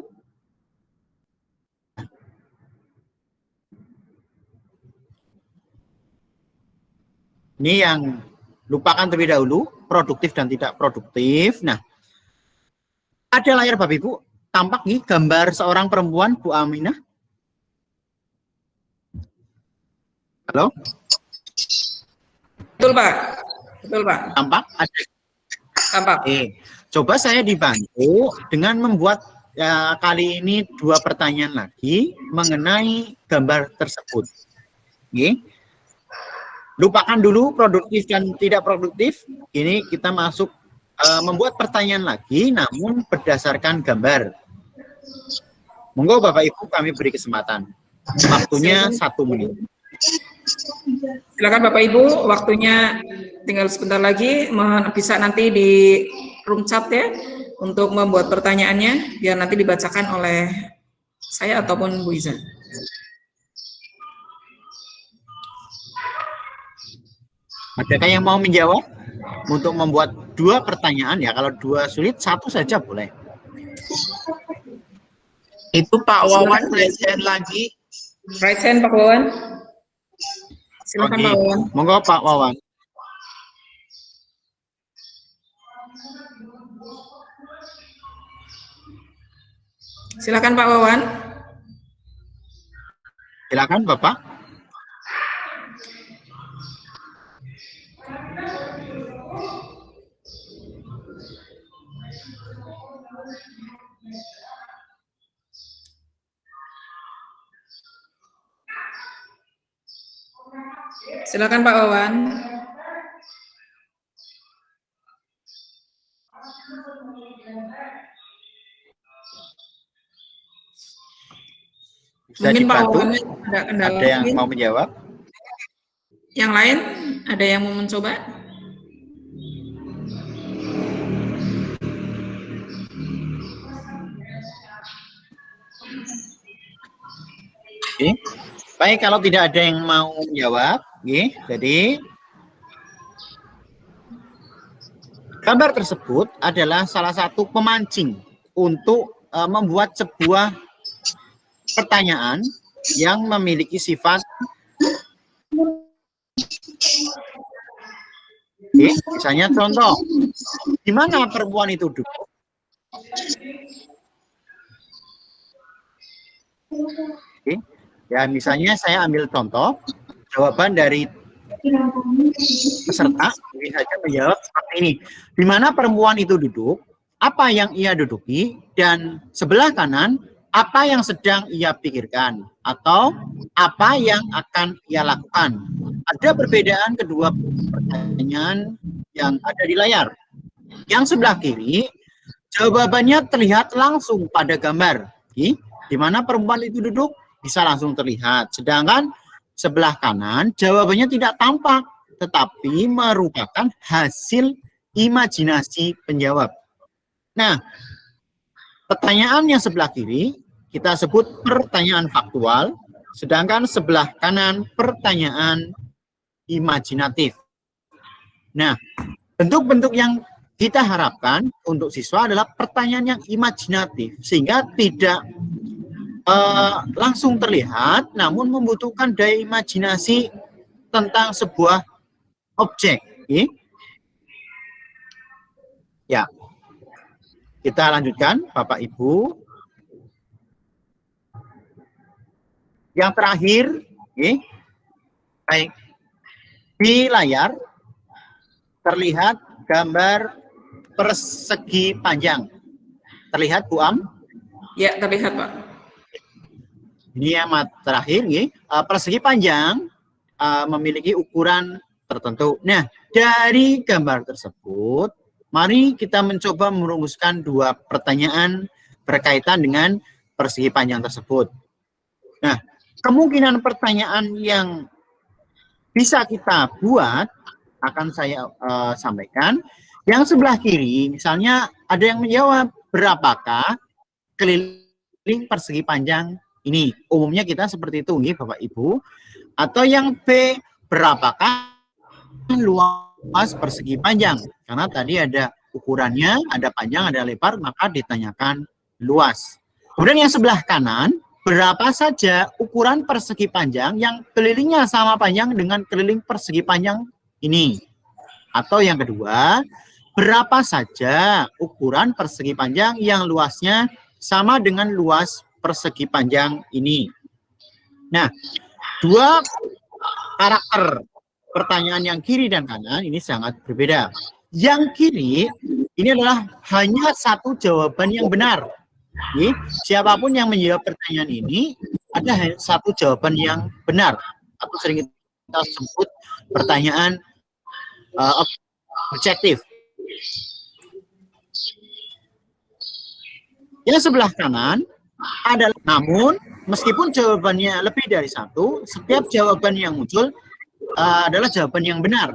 Speaker 4: ini yang lupakan terlebih dahulu, produktif dan tidak produktif. Nah, ada layar Bapak Ibu, tampak nih gambar seorang perempuan, Bu Aminah. Halo?
Speaker 2: Betul Pak, betul Pak.
Speaker 4: Tampak? Ada.
Speaker 2: Tampak.
Speaker 4: Coba saya dibantu dengan membuat kali ini 2 pertanyaan lagi mengenai gambar tersebut. Lupakan dulu produktif dan tidak produktif. Ini kita masuk membuat pertanyaan lagi, namun berdasarkan gambar. Monggo Bapak Ibu kami beri kesempatan. Waktunya 1 menit.
Speaker 2: Silakan Bapak Ibu, waktunya tinggal sebentar lagi. Mohon bisa nanti di room chat ya untuk membuat pertanyaannya, biar nanti dibacakan oleh saya ataupun Bu Iza.
Speaker 4: Adakah yang mau menjawab untuk membuat 2 pertanyaan ya? Kalau 2 sulit, 1 saja boleh.
Speaker 3: Itu Pak Wawan raise hand lagi.
Speaker 2: Right hand Pak Wawan. Silakan Pak Wawan.
Speaker 4: Monggo Pak Wawan.
Speaker 2: Silakan Pak Wawan.
Speaker 4: Silakan Bapak.
Speaker 2: Silakan Pak Wawan.
Speaker 4: Bisa
Speaker 2: Mungkin Pak
Speaker 4: dibantu?
Speaker 2: Wawan ada kendala.
Speaker 4: Ada yang mau menjawab?
Speaker 2: Yang lain ada yang mau mencoba?
Speaker 4: Oke. Baik, kalau tidak ada yang mau menjawab, jadi gambar tersebut adalah salah satu pemancing untuk membuat sebuah pertanyaan yang memiliki sifat misalnya contoh, di mana perempuan itu duduk? Ya, misalnya saya ambil contoh, jawaban dari peserta mungkin saja menjawab seperti ini. Di mana perempuan itu duduk, apa yang ia duduki, dan sebelah kanan, apa yang sedang ia pikirkan, atau apa yang akan ia lakukan. Ada perbedaan kedua pertanyaan yang ada di layar. Yang sebelah kiri, jawabannya terlihat langsung pada gambar. Di mana perempuan itu duduk, bisa langsung terlihat. Sedangkan sebelah kanan jawabannya tidak tampak, tetapi merupakan hasil imajinasi penjawab. Nah, pertanyaan yang sebelah kiri kita sebut pertanyaan faktual, sedangkan sebelah kanan pertanyaan imajinatif. Nah, bentuk-bentuk yang kita harapkan untuk siswa adalah pertanyaan yang imajinatif, sehingga tidak langsung terlihat, namun membutuhkan daya imajinasi tentang sebuah objek. Ya, kita lanjutkan, Bapak Ibu. Yang terakhir, baik, Di layar terlihat gambar persegi panjang. Terlihat, Bu Am?
Speaker 2: Ya, terlihat, Pak.
Speaker 4: Ini yang terakhir, persegi panjang memiliki ukuran tertentu. Nah, dari gambar tersebut, mari kita mencoba merumuskan dua pertanyaan berkaitan dengan persegi panjang tersebut. Nah, kemungkinan pertanyaan yang bisa kita buat akan saya sampaikan. Yang sebelah kiri, misalnya ada yang menjawab, berapakah keliling persegi panjang ini? Umumnya kita seperti itu, Bapak Ibu. Atau yang B, berapakah luas persegi panjang? Karena tadi ada ukurannya, ada panjang, ada lebar, maka ditanyakan luas. Kemudian yang sebelah kanan, berapa saja ukuran persegi panjang yang kelilingnya sama panjang dengan keliling persegi panjang ini? Atau yang kedua, berapa saja ukuran persegi panjang yang luasnya sama dengan luas persegi panjang ini? Nah, dua karakter pertanyaan yang kiri dan kanan ini sangat berbeda. Yang kiri ini adalah hanya satu jawaban yang benar. Siapapun yang menjawab pertanyaan ini ada satu jawaban yang benar, atau sering kita sebut pertanyaan objektif. Yang sebelah kanan adalah, namun meskipun jawabannya lebih dari satu, setiap jawaban yang muncul adalah jawaban yang benar.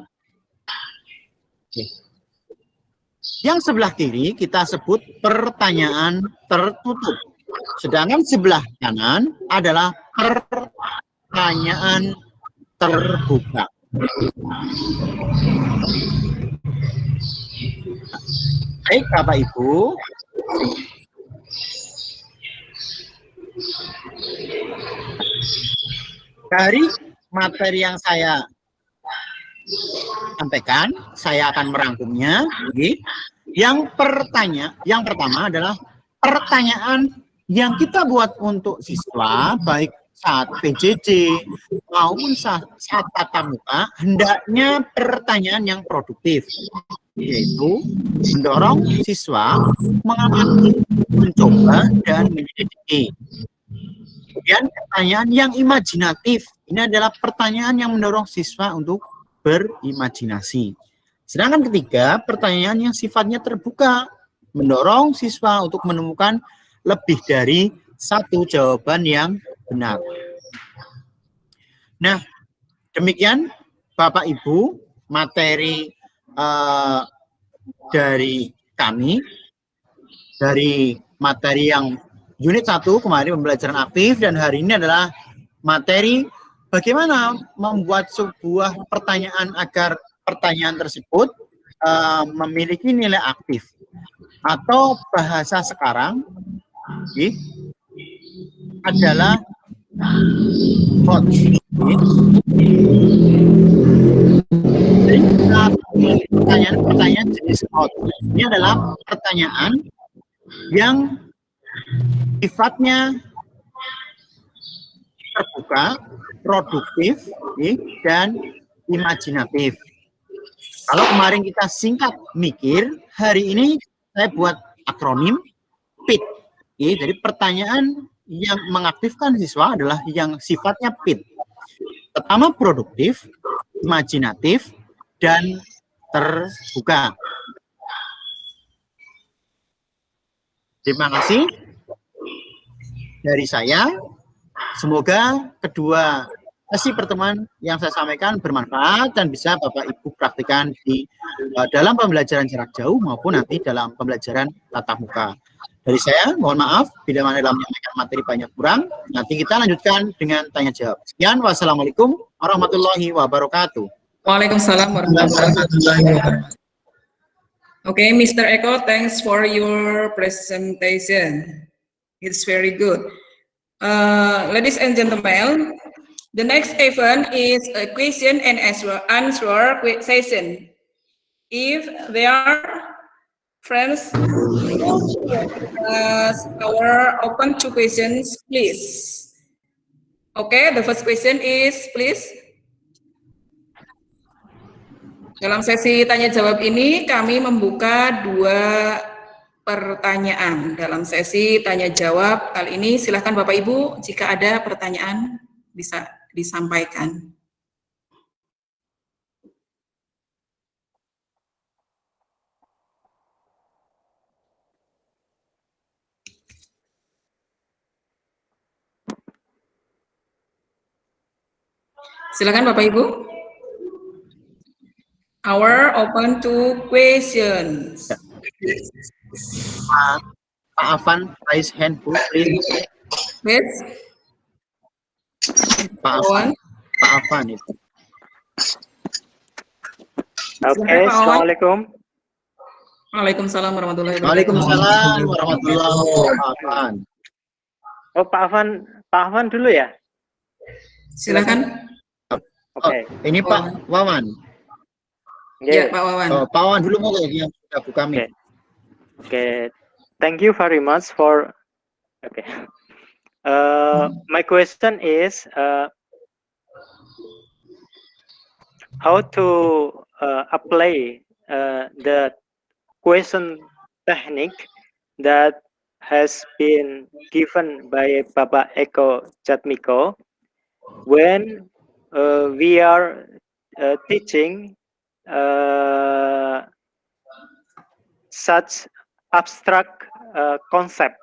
Speaker 4: Yang sebelah kiri kita sebut pertanyaan tertutup. Sedangkan sebelah kanan adalah pertanyaan terbuka. Baik, Bapak Ibu. Dari materi yang saya sampaikan, saya akan merangkumnya. Yang pertama adalah pertanyaan yang kita buat untuk siswa, baik saat PJJ maupun saat tatap muka, hendaknya pertanyaan yang produktif, yaitu mendorong siswa mengamati, mencoba, dan menyelidiki. Kemudian pertanyaan yang imajinatif, ini adalah pertanyaan yang mendorong siswa untuk berimajinasi. Sedangkan ketiga, pertanyaan yang sifatnya terbuka, mendorong siswa untuk menemukan lebih dari satu jawaban yang benar. Nah, demikian Bapak Ibu materi dari kami, dari materi yang unit 1 kemarin pembelajaran aktif, dan hari ini adalah materi bagaimana membuat sebuah pertanyaan agar pertanyaan tersebut memiliki nilai aktif, atau bahasa sekarang adalah hot. Pertanyaan jenis hot ini adalah pertanyaan yang sifatnya terbuka, produktif, dan imajinatif. Kalau kemarin kita singkat mikir, hari ini saya buat akronim PIT. Jadi pertanyaan yang mengaktifkan siswa adalah yang sifatnya PIT. Pertama, produktif, imajinatif, dan terbuka. Terima kasih dari saya. Semoga kedua sesi pertemuan yang saya sampaikan bermanfaat dan bisa Bapak Ibu praktikkan di dalam pembelajaran jarak jauh maupun nanti dalam pembelajaran tatap muka. Dari saya, mohon maaf bila mana dalam menyampaikan materi banyak kurang. Nanti kita lanjutkan dengan tanya jawab. Sekian, wassalamualaikum warahmatullahi wabarakatuh.
Speaker 2: Waalaikumsalam warahmatullahi wabarakatuh. Okay, Mr. Eko, thanks for your presentation. It's very good. Ladies and gentlemen, the next event is a question and answer session. If there are friends our open to questions, please. Okay, the first question is, please. Dalam sesi tanya jawab ini kami membuka 2 pertanyaan. Dalam sesi tanya jawab kali ini silahkan Bapak Ibu jika ada pertanyaan bisa disampaikan. Silakan Bapak Ibu. Our open to questions.
Speaker 4: Pak Afan, raise hand, please.
Speaker 2: Please.
Speaker 4: Pak Afan, Pak Afan itu.
Speaker 1: Oke, assalamualaikum.
Speaker 2: Waalaikumsalam warahmatullahi wabarakatuh.
Speaker 4: Waalaikumsalam warahmatullahi wabarakatuh.
Speaker 1: Oh, Pak Afan dulu ya?
Speaker 2: Silakan.
Speaker 1: Oke.
Speaker 4: Ini Pak Wawan.
Speaker 2: Ya, Pak Wawan.
Speaker 4: Oh, Pak Wawan dulu mau yang sudah buka mic.
Speaker 1: Okay. Thank you very much for. Okay. My question is how to apply the question technique that has been given by Bapak Eko Jatmiko when we are teaching such abstract concept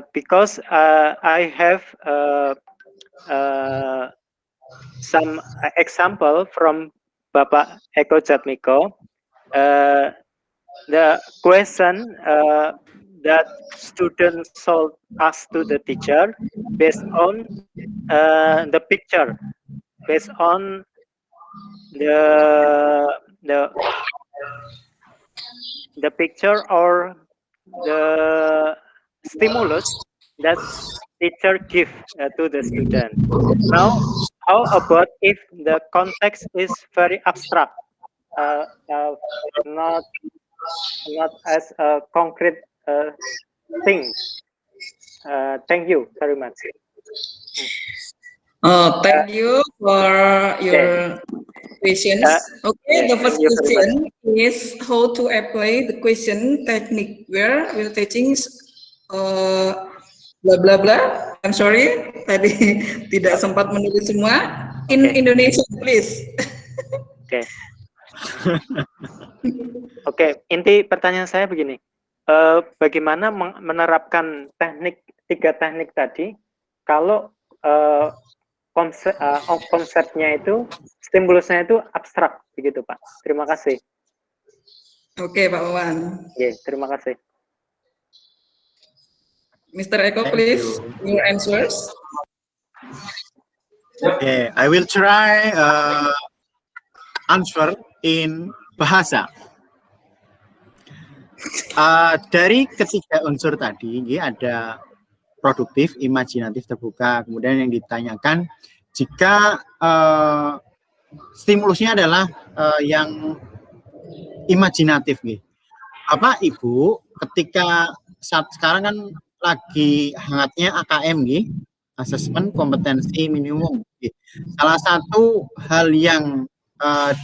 Speaker 1: because I have some example from Bapak Eko Jatmiko. The question that students should ask to the teacher based on the picture, based on the picture or the stimulus that teacher give to the student. Now, how about if the context is very abstract, not as a concrete thing? Thank you very much.
Speaker 2: Thank you for your questions. Okay, the first question is how to apply the question technique where we're teaching blah blah blah. I'm sorry, tadi tidak sempat menulis semua. In Indonesia, please.
Speaker 1: Oke. Oke, inti pertanyaan saya begini. Bagaimana menerapkan tiga teknik tadi kalau konsepnya itu, stimulusnya itu abstrak, begitu Pak. Terima kasih.
Speaker 2: Oke, Pak Wawan.
Speaker 1: Terima kasih.
Speaker 2: Mr. Eko, please, your answers.
Speaker 4: Okay, I will try answer in bahasa. Dari ketiga unsur tadi, ini ada produktif, imajinatif, terbuka. Kemudian yang ditanyakan, jika stimulusnya adalah yang imajinatif, gitu. Apa Ibu, ketika saat sekarang kan lagi hangatnya AKM, gitu, asesmen kompetensi minimum. Gitu. Salah satu hal yang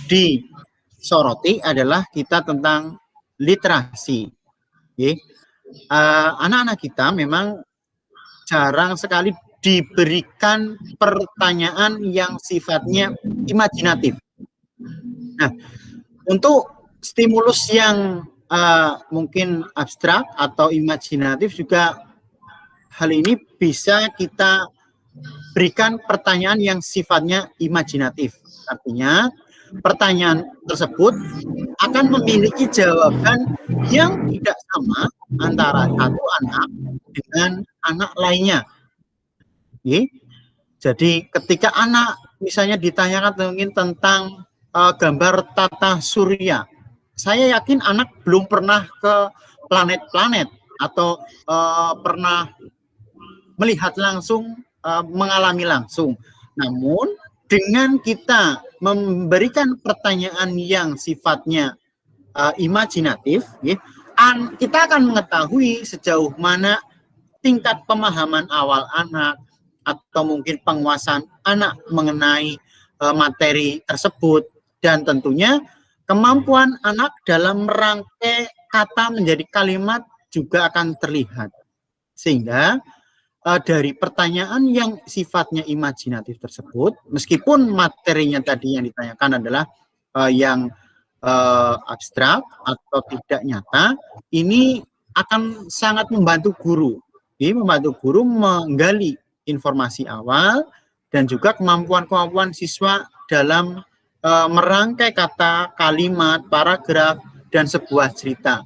Speaker 4: disoroti adalah kita tentang literasi. Gitu. Anak-anak kita memang jarang sekali diberikan pertanyaan yang sifatnya imajinatif. Nah, untuk stimulus yang mungkin abstrak atau imajinatif juga hal ini bisa kita berikan pertanyaan yang sifatnya imajinatif. Artinya, pertanyaan tersebut akan memiliki jawaban yang tidak sama antara satu anak dengan anak lainnya. Jadi ketika anak misalnya ditanyakan mungkin tentang gambar tata surya, saya yakin anak belum pernah ke planet-planet atau pernah melihat langsung, mengalami langsung. Namun dengan kita memberikan pertanyaan yang sifatnya imajinatif, kita akan mengetahui sejauh mana tingkat pemahaman awal anak atau mungkin penguasaan anak mengenai materi tersebut, dan tentunya kemampuan anak dalam merangkai kata menjadi kalimat juga akan terlihat. Sehingga dari pertanyaan yang sifatnya imajinatif tersebut, meskipun materinya tadi yang ditanyakan adalah yang abstrak atau tidak nyata, ini akan sangat membantu guru. Jadi membantu guru menggali informasi awal dan juga kemampuan-kemampuan siswa dalam merangkai kata, kalimat, paragraf, dan sebuah cerita.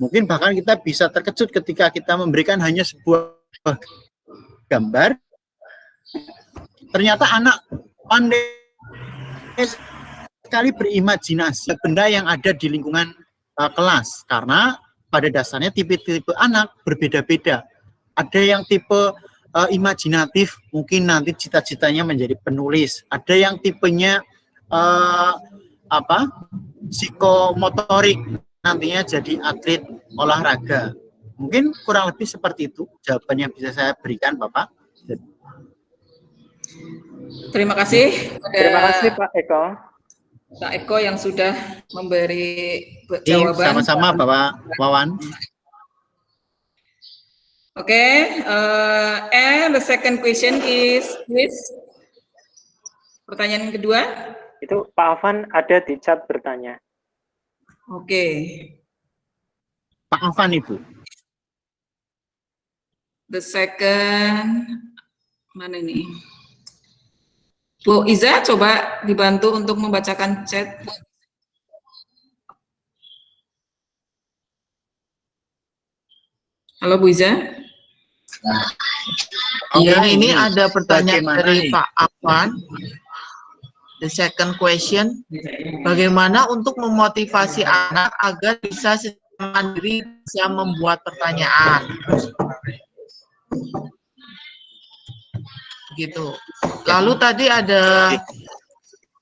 Speaker 4: Mungkin bahkan kita bisa terkejut ketika kita memberikan hanya sebuah gambar, ternyata anak pandai sekali berimajinasi benda yang ada di lingkungan kelas, karena pada dasarnya tipe-tipe anak berbeda-beda. Ada yang tipe imajinatif, mungkin nanti cita-citanya menjadi penulis. Ada yang tipenya psikomotorik, nantinya jadi atlet olahraga. Mungkin kurang lebih seperti itu jawaban yang bisa saya berikan, Bapak.
Speaker 2: Terima kasih.
Speaker 1: Terima kasih Pak Eko.
Speaker 2: Pak Eko yang sudah memberi jawaban.
Speaker 4: Sama-sama Bapak Wawan.
Speaker 2: Okay, and the second question is, please. Pertanyaan kedua.
Speaker 1: Itu Pak Afan ada di chat bertanya.
Speaker 2: Oke.
Speaker 4: Pak Afan, Ibu.
Speaker 2: The second, mana ini? Bu Iza, coba dibantu untuk membacakan chat. Halo Bu Iza.
Speaker 3: Ya, ini ada pertanyaan dari Pak Afan. The second question, bagaimana untuk memotivasi anak agar bisa secara mandiri bisa membuat pertanyaan? Gitu. Lalu tadi ada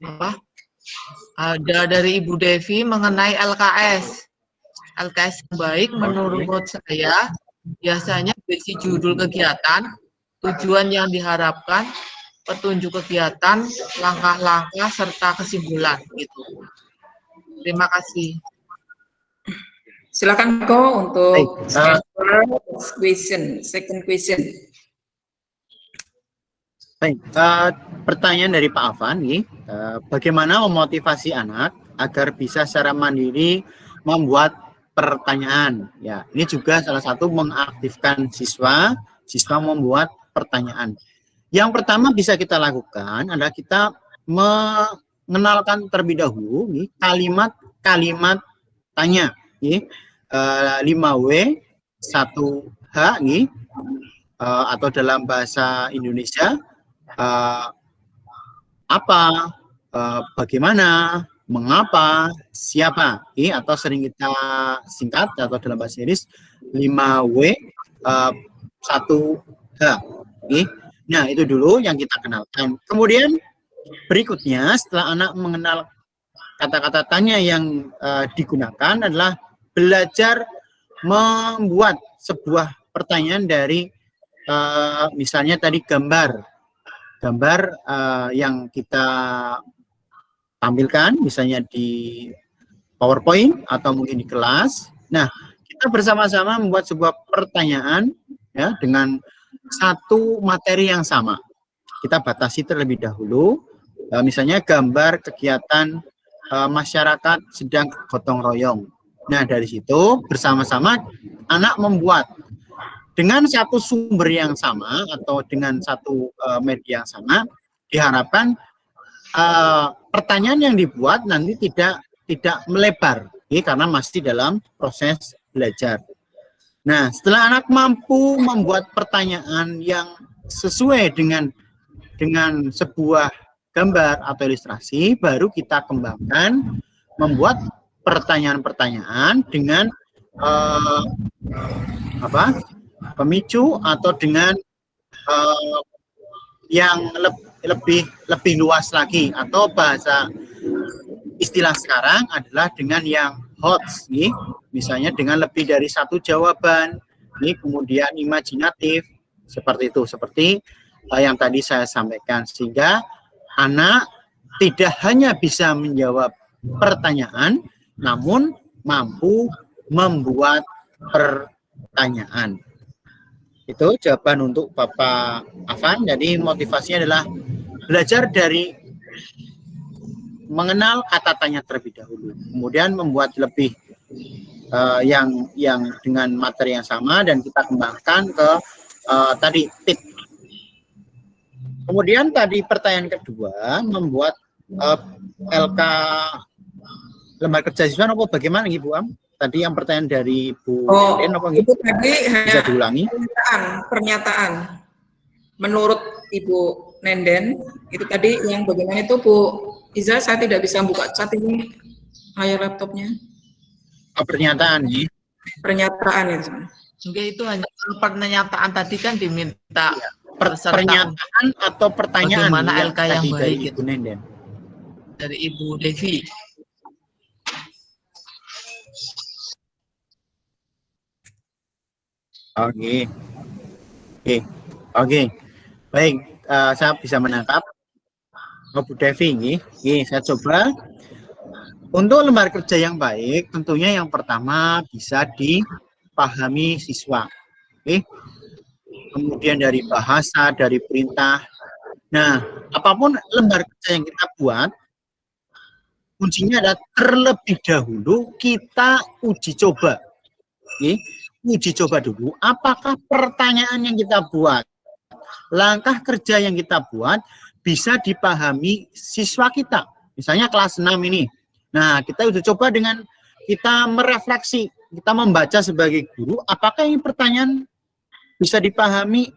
Speaker 3: apa? Ada dari Ibu Devi mengenai LKS. LKS yang baik menurut saya biasanya berisi judul kegiatan, tujuan yang diharapkan, petunjuk kegiatan, langkah-langkah, serta kesimpulan. Gitu. Terima kasih.
Speaker 2: Silakan Ko untuk second question.
Speaker 4: Baik, pertanyaan dari Pak Afan nih, bagaimana memotivasi anak agar bisa secara mandiri membuat pertanyaan? Ya, ini juga salah satu mengaktifkan siswa membuat pertanyaan. Yang pertama bisa kita lakukan adalah kita mengenalkan terlebih dahulu nih, kalimat-kalimat tanya, nih, 5W, 1H, nih, atau dalam bahasa Indonesia, apa, bagaimana, mengapa, siapa, atau sering kita singkat atau dalam bahasa Inggris 5W, 1H. Nah, itu dulu yang kita kenalkan. Kemudian berikutnya setelah anak mengenal kata-kata tanya yang digunakan adalah belajar membuat sebuah pertanyaan dari misalnya tadi gambar yang kita tampilkan misalnya di PowerPoint atau mungkin di kelas. Nah, kita bersama-sama membuat sebuah pertanyaan ya dengan satu materi yang sama. Kita batasi terlebih dahulu, misalnya gambar kegiatan masyarakat sedang gotong royong. Nah, dari situ bersama-sama anak membuat dengan satu sumber yang sama atau dengan satu media yang sama, diharapkan pertanyaan yang dibuat nanti tidak melebar, karena masih dalam proses belajar. Nah, setelah anak mampu membuat pertanyaan yang sesuai dengan sebuah gambar atau ilustrasi, baru kita kembangkan membuat pertanyaan-pertanyaan dengan pemicu atau dengan yang lebih luas lagi, atau bahasa istilah sekarang adalah dengan yang HOTS, nih, misalnya dengan lebih dari satu jawaban, nih, kemudian imajinatif, seperti itu, seperti yang tadi saya sampaikan, sehingga anak tidak hanya bisa menjawab pertanyaan, namun mampu membuat pertanyaan. Itu jawaban untuk Bapak Afan. Jadi motivasinya adalah belajar dari mengenal kata tanya terlebih dahulu, kemudian membuat lebih yang dengan materi yang sama dan kita kembangkan ke tadi tip. Kemudian tadi pertanyaan kedua, membuat LK lembar kerja siswa apa bagaimana Ibu Am? Tadi yang pertanyaan dari Bu Nenden apa
Speaker 2: itu tadi
Speaker 4: bisa diulangi?
Speaker 2: Pernyataan. Menurut Ibu Nenden itu tadi yang bagaimana itu Bu Iza, saya tidak bisa buka chat ini layar laptopnya.
Speaker 4: Pernyataan nih.
Speaker 2: Pernyataan itu.
Speaker 3: Oke, itu hanya pernyataan tadi kan diminta
Speaker 4: pernyataan atau pertanyaan
Speaker 3: bagaimana LK yang baik
Speaker 4: dari
Speaker 3: gitu.
Speaker 4: Ibu Nenden.
Speaker 3: Dari Ibu Devi. Oke. Baik, saya bisa menangkap. Bu Devi ini, saya coba. Untuk lembar kerja yang baik, tentunya yang pertama bisa dipahami siswa. Kemudian dari bahasa, dari perintah. Nah, apapun lembar kerja yang kita buat, kuncinya adalah terlebih dahulu kita uji coba. Uji coba dulu, apakah pertanyaan yang kita buat, langkah kerja yang kita buat, bisa dipahami siswa kita. Misalnya kelas 6 ini. Nah, kita udah coba dengan kita merefleksi, kita membaca sebagai guru, apakah ini pertanyaan bisa dipahami?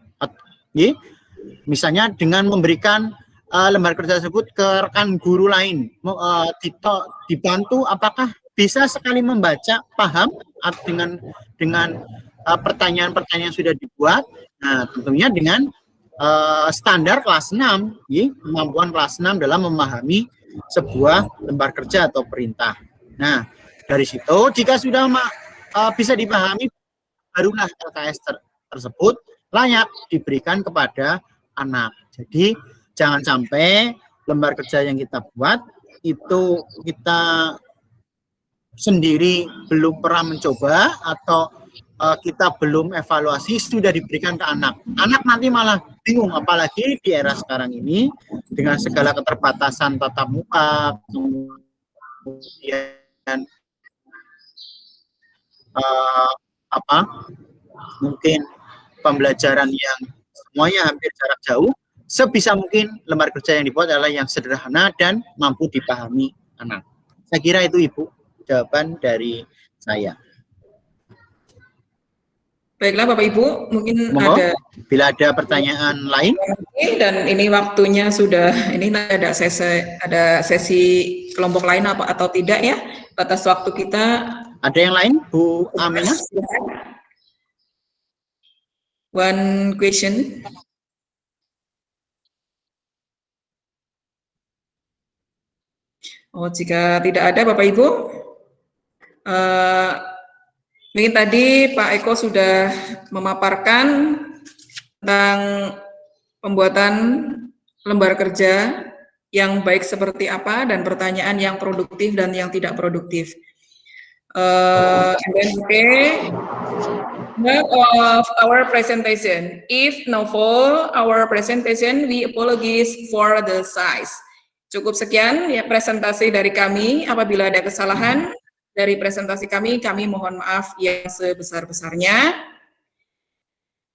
Speaker 3: Misalnya dengan memberikan lembar kerja tersebut ke rekan guru lain, dibantu apakah bisa sekali membaca, paham dengan pertanyaan-pertanyaan yang sudah dibuat. Nah, tentunya dengan standar kelas 6, kemampuan kelas 6 dalam memahami sebuah lembar kerja atau perintah. Nah, dari situ jika sudah bisa dipahami, barulah LKS tersebut layak diberikan kepada anak. Jadi jangan sampai lembar kerja yang kita buat itu kita sendiri belum pernah mencoba atau kita belum evaluasi sudah diberikan ke anak. Anak nanti malah bingung, apalagi di era sekarang ini dengan segala keterbatasan tatap muka, kemudian mungkin pembelajaran yang semuanya hampir jarak jauh. Sebisa mungkin lembar kerja yang dibuat adalah yang sederhana dan mampu dipahami anak. Saya kira itu Ibu jawaban dari saya.
Speaker 2: Baiklah Bapak Ibu, mungkin
Speaker 4: bila ada pertanyaan lain.
Speaker 2: Dan ini waktunya sudah, ini ada sesi kelompok lain atau tidak ya? Batas waktu kita.
Speaker 4: Ada yang lain, Bu Aminah?
Speaker 2: One question. Jika tidak ada Bapak Ibu, mungkin tadi Pak Eko sudah memaparkan tentang pembuatan lembar kerja yang baik seperti apa dan pertanyaan yang produktif dan yang tidak produktif. Of our presentation. If no fall our presentation, we apologize for the size. Cukup sekian ya presentasi dari kami. Apabila ada kesalahan dari presentasi kami mohon maaf yang sebesar-besarnya.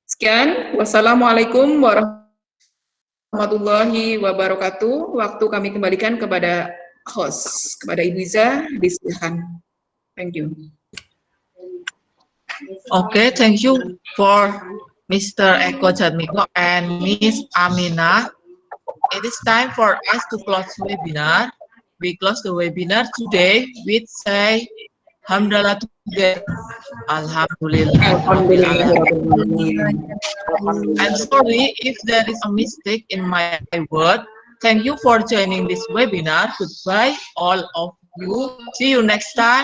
Speaker 2: Sekian, wassalamualaikum warahmatullahi wabarakatuh. Waktu kami kembalikan kepada host, kepada Ibu Iza, disilakan. Thank you.
Speaker 3: Okay, thank you for Mr. Eko Jatmiko and Miss Aminah. It is time for us to close the webinar. We close the webinar today with say Alhamdulillah together. Alhamdulillah. I'm sorry if there is a mistake in my word. Thank you for joining this webinar. Goodbye all of you. See you next time.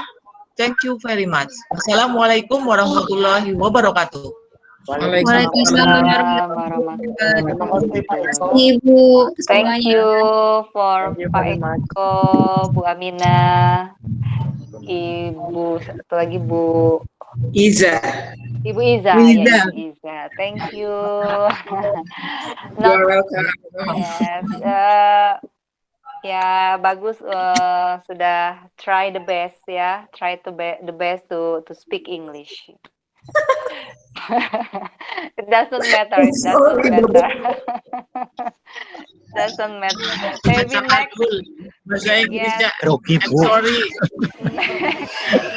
Speaker 3: Thank you very much. Wassalamualaikum warahmatullahi wabarakatuh.
Speaker 1: Waalaikumsalam.
Speaker 5: Waalaikumsalam warahmatullahi
Speaker 1: Terima kasih Pak Eko.
Speaker 5: wabarakatuh.
Speaker 6: Ibu
Speaker 5: Thank
Speaker 6: semuanya.
Speaker 5: you for
Speaker 1: Thank you
Speaker 5: Pak
Speaker 1: very much.
Speaker 5: Eko, Bu Aminah, Ibu satu lagi Bu
Speaker 2: Iza.
Speaker 5: Ibu Iza, ya
Speaker 2: Iza.
Speaker 5: Ibu Iza. Thank you.
Speaker 2: You're
Speaker 5: Not
Speaker 2: welcome.
Speaker 5: yes, ya bagus sudah try the best ya, try to be the best to speak English. It doesn't matter, it doesn't
Speaker 2: Sorry,
Speaker 5: matter. Doesn't matter. Maybe
Speaker 3: Baca
Speaker 5: next,
Speaker 3: Abdul, bahasa Inggrisnya.
Speaker 4: Grogi,
Speaker 3: I'm
Speaker 4: Bu.
Speaker 3: sorry.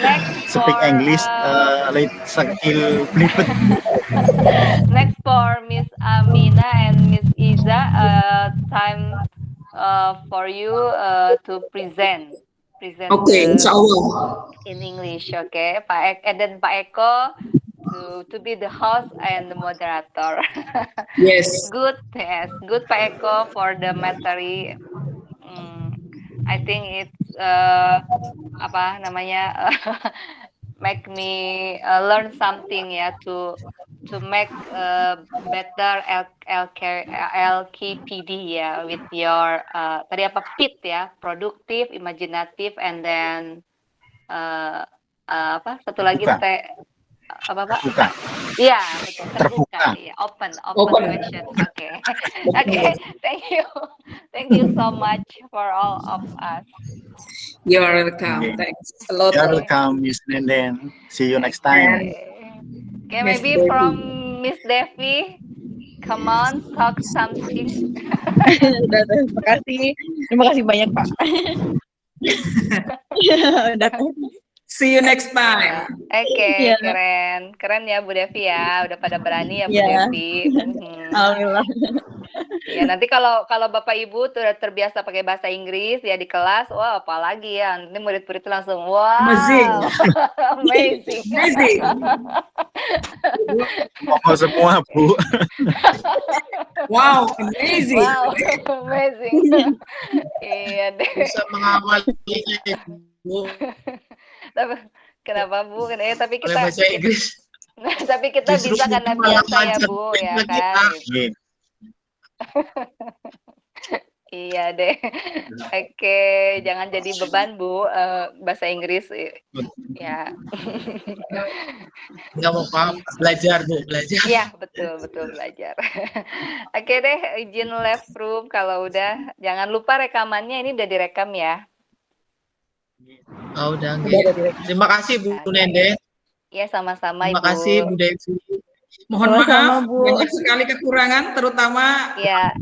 Speaker 5: next
Speaker 4: Speak
Speaker 5: for
Speaker 4: English, late sakil blibet.
Speaker 5: next for Miss Amina and Miss Iza, time for you to present
Speaker 2: Oke, insya Allah.
Speaker 5: in English, okay? And then Pak Eko to be the host and the moderator.
Speaker 2: Yes.
Speaker 5: Good, yes, good Pak Eko for the materi. I think it's apa namanya make me learn something ya to make better LKPD ya with your tadi apa PIT ya, produktif, imajinatif, and then apa satu lagi apa Pak?
Speaker 4: Buka.
Speaker 5: Iya betul, terbuka.
Speaker 4: Terbuka.
Speaker 5: Ya, open
Speaker 2: Open.
Speaker 5: question. Oke. Oke, thank you so much for all of us.
Speaker 2: You're welcome.
Speaker 4: Okay.
Speaker 2: Thanks a lot.
Speaker 4: You're welcome, Miss Nenden. See you next time.
Speaker 5: Okay,
Speaker 2: Miss
Speaker 5: maybe
Speaker 2: Devi.
Speaker 5: from Miss Devi, come on, talk something.
Speaker 6: Udah, terima kasih banyak Pak. Udah.
Speaker 2: See you next time.
Speaker 5: Oke,
Speaker 6: Iya.
Speaker 5: keren ya Bu Devi ya, udah pada berani ya Bu
Speaker 6: Iya.
Speaker 5: Devi.
Speaker 6: Alhamdulillah.
Speaker 5: Ya nanti kalau Bapak Ibu tuh udah terbiasa pakai bahasa Inggris ya di kelas, wah apalagi ya, nanti murid-murid itu langsung wow,
Speaker 2: Amazing.
Speaker 5: amazing.
Speaker 2: Amazing.
Speaker 4: Ngomong semua, Bu.
Speaker 2: Wow, amazing.
Speaker 5: Wow, amazing. Iya deh.
Speaker 3: Bisa mengawalinya, Bu,
Speaker 5: Tapi kenapa Bu? Tapi
Speaker 3: oleh
Speaker 5: kita
Speaker 3: bahasa Inggris.
Speaker 5: tapi kita
Speaker 3: Justru
Speaker 5: bisa
Speaker 3: itu
Speaker 5: karena
Speaker 3: malah
Speaker 5: biasa ya
Speaker 3: lancar
Speaker 5: Bu ya
Speaker 3: bagi
Speaker 5: kan.
Speaker 3: kita.
Speaker 5: Gitu.
Speaker 4: Oke.
Speaker 5: Iya deh. Oke, jangan jadi beban Bu bahasa Inggris ya.
Speaker 3: Nggak apa-apa, belajar Bu, belajar.
Speaker 5: Iya, betul belajar. Oke deh, izin left room kalau udah. Jangan lupa rekamannya ini udah direkam ya.
Speaker 3: Oh, udah nggak. Terima kasih Bu Nenden.
Speaker 5: Iya, sama-sama
Speaker 3: Terima
Speaker 5: Ibu.
Speaker 3: kasih Bu Devi.
Speaker 2: Mohon
Speaker 6: Sama-sama,
Speaker 2: maaf,
Speaker 6: Bu.
Speaker 2: banyak sekali kekurangan, terutama
Speaker 5: Iya,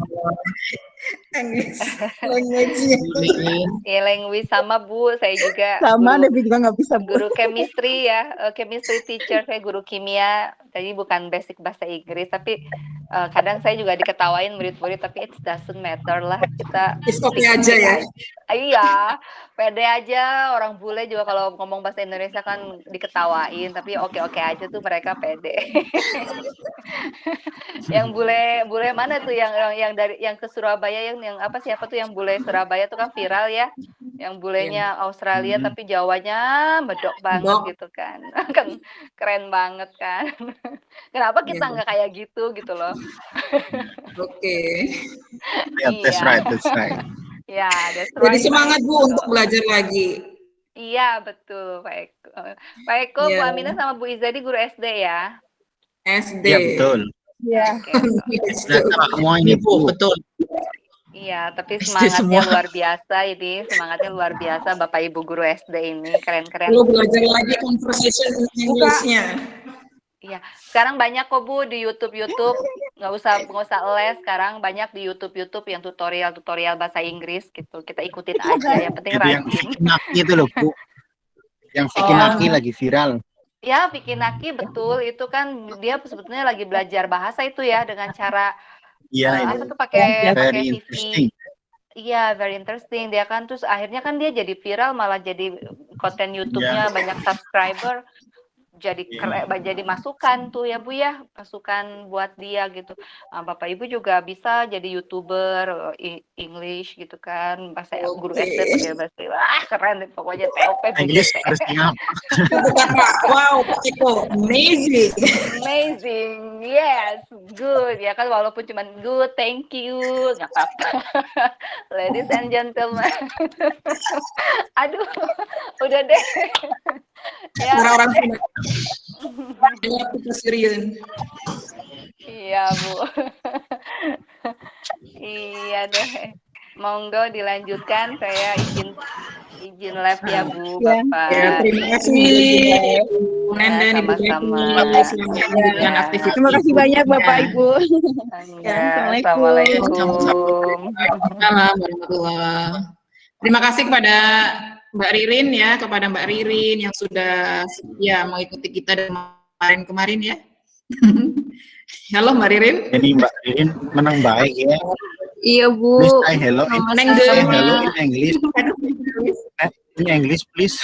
Speaker 2: English language-nya.
Speaker 3: Bu Lilin.
Speaker 5: ya language sama Bu, saya juga
Speaker 6: Sama,
Speaker 5: guru
Speaker 6: Devi juga nggak bisa Bu.
Speaker 5: guru chemistry ya, chemistry teacher, saya guru kimia, jadi bukan basic bahasa Inggris, tapi kadang saya juga diketawain murid-murid, tapi it doesn't matter lah, kita
Speaker 2: It's okay aja ya.
Speaker 5: Iya, pede aja, orang bule juga kalau ngomong bahasa Indonesia kan diketawain, tapi oke-oke aja tuh mereka pede. Yang bule mana tuh yang dari yang ke Surabaya yang apa siapa tuh yang bule Surabaya tuh kan viral ya. Yang bulenya Australia tapi Jawanya medok banget
Speaker 2: Medok.
Speaker 5: gitu kan. Kan keren banget kan. Kenapa kita nggak kayak gitu loh.
Speaker 2: Oke.
Speaker 4: Yeah, that's
Speaker 5: Iya.
Speaker 4: right, that's right.
Speaker 5: Ya, that's
Speaker 2: Jadi
Speaker 5: right.
Speaker 2: semangat Bu untuk belajar lagi.
Speaker 5: Iya, betul, Pak Eko. Pak Eko, Bu
Speaker 2: Iya.
Speaker 5: Aminah sama Bu Iza di guru SD ya?
Speaker 2: SD.
Speaker 4: Ya, betul.
Speaker 6: Iya.
Speaker 5: Oke.
Speaker 4: Belajar semua ini,
Speaker 3: Ini Bu,
Speaker 4: Bu.
Speaker 3: betul.
Speaker 5: Iya, tapi
Speaker 3: SD
Speaker 5: semangatnya
Speaker 3: semua.
Speaker 5: luar biasa ini, semangatnya luar biasa Bapak Ibu guru SD ini, keren-keren.
Speaker 2: Perlu belajar lagi conversation English-nya.
Speaker 5: Iya, sekarang banyak kok Bu di YouTube, nggak usah les, sekarang banyak di YouTube yang tutorial bahasa Inggris gitu, kita ikutin aja, yang penting
Speaker 4: Itu yang
Speaker 5: rajin.
Speaker 4: Vicky Naki itu loh, Bu. Yang Vicky Naki lagi viral.
Speaker 5: Ya, Vicky Naki betul, itu kan dia sebetulnya lagi belajar bahasa itu ya dengan cara
Speaker 4: Iya,
Speaker 5: apa
Speaker 4: itu.
Speaker 5: tuh pakai
Speaker 4: Very
Speaker 5: TV.
Speaker 4: interesting.
Speaker 5: Iya, very interesting. Dia kan terus akhirnya kan dia jadi viral, malah jadi konten YouTube-nya banyak subscriber. jadi masukan tuh ya Bu ya, masukan buat dia gitu. Bapak Ibu juga bisa jadi YouTuber English gitu kan. Pas saya guru SD pakai bahasa wah keren deh pokoknya TOP
Speaker 4: English harus siap.
Speaker 2: Bukan Pak. Wow, Pak Eko, amazing.
Speaker 5: Amazing, yes, good ya kan walaupun cuman good, thank you, nggak apa-apa. Ladies and gentlemen, aduh, udah deh. Ya,
Speaker 2: Orang-orang Sunda. Banyak keseriusan.
Speaker 5: iya Bu. Iya deh. Monggo dilanjutkan, saya izin live ya Bu,
Speaker 6: Ya.
Speaker 5: Bapak.
Speaker 2: Ya, terima kasih. Bu Nenden, Ibu
Speaker 5: sama-sama.
Speaker 2: Devi, selamat melanjutkan
Speaker 5: Ya.
Speaker 2: aktivitas.
Speaker 6: Terima kasih banyak Bapak Ibu.
Speaker 5: Ya,
Speaker 6: Assalamualaikum.
Speaker 5: Assalamualaikum.
Speaker 2: Waalaikumsalam warahmatullahi. Terima kasih kepada Mbak Ririn ya, kepada Mbak Ririn yang sudah ya mengikuti kita dari kemarin ya. Halo Mbak Ririn.
Speaker 4: Jadi Mbak Ririn menang baik ya.
Speaker 6: Iya Bu.
Speaker 4: Please say hello in,
Speaker 2: Neng
Speaker 4: say
Speaker 2: Dewi.
Speaker 4: hello in English. In English, please.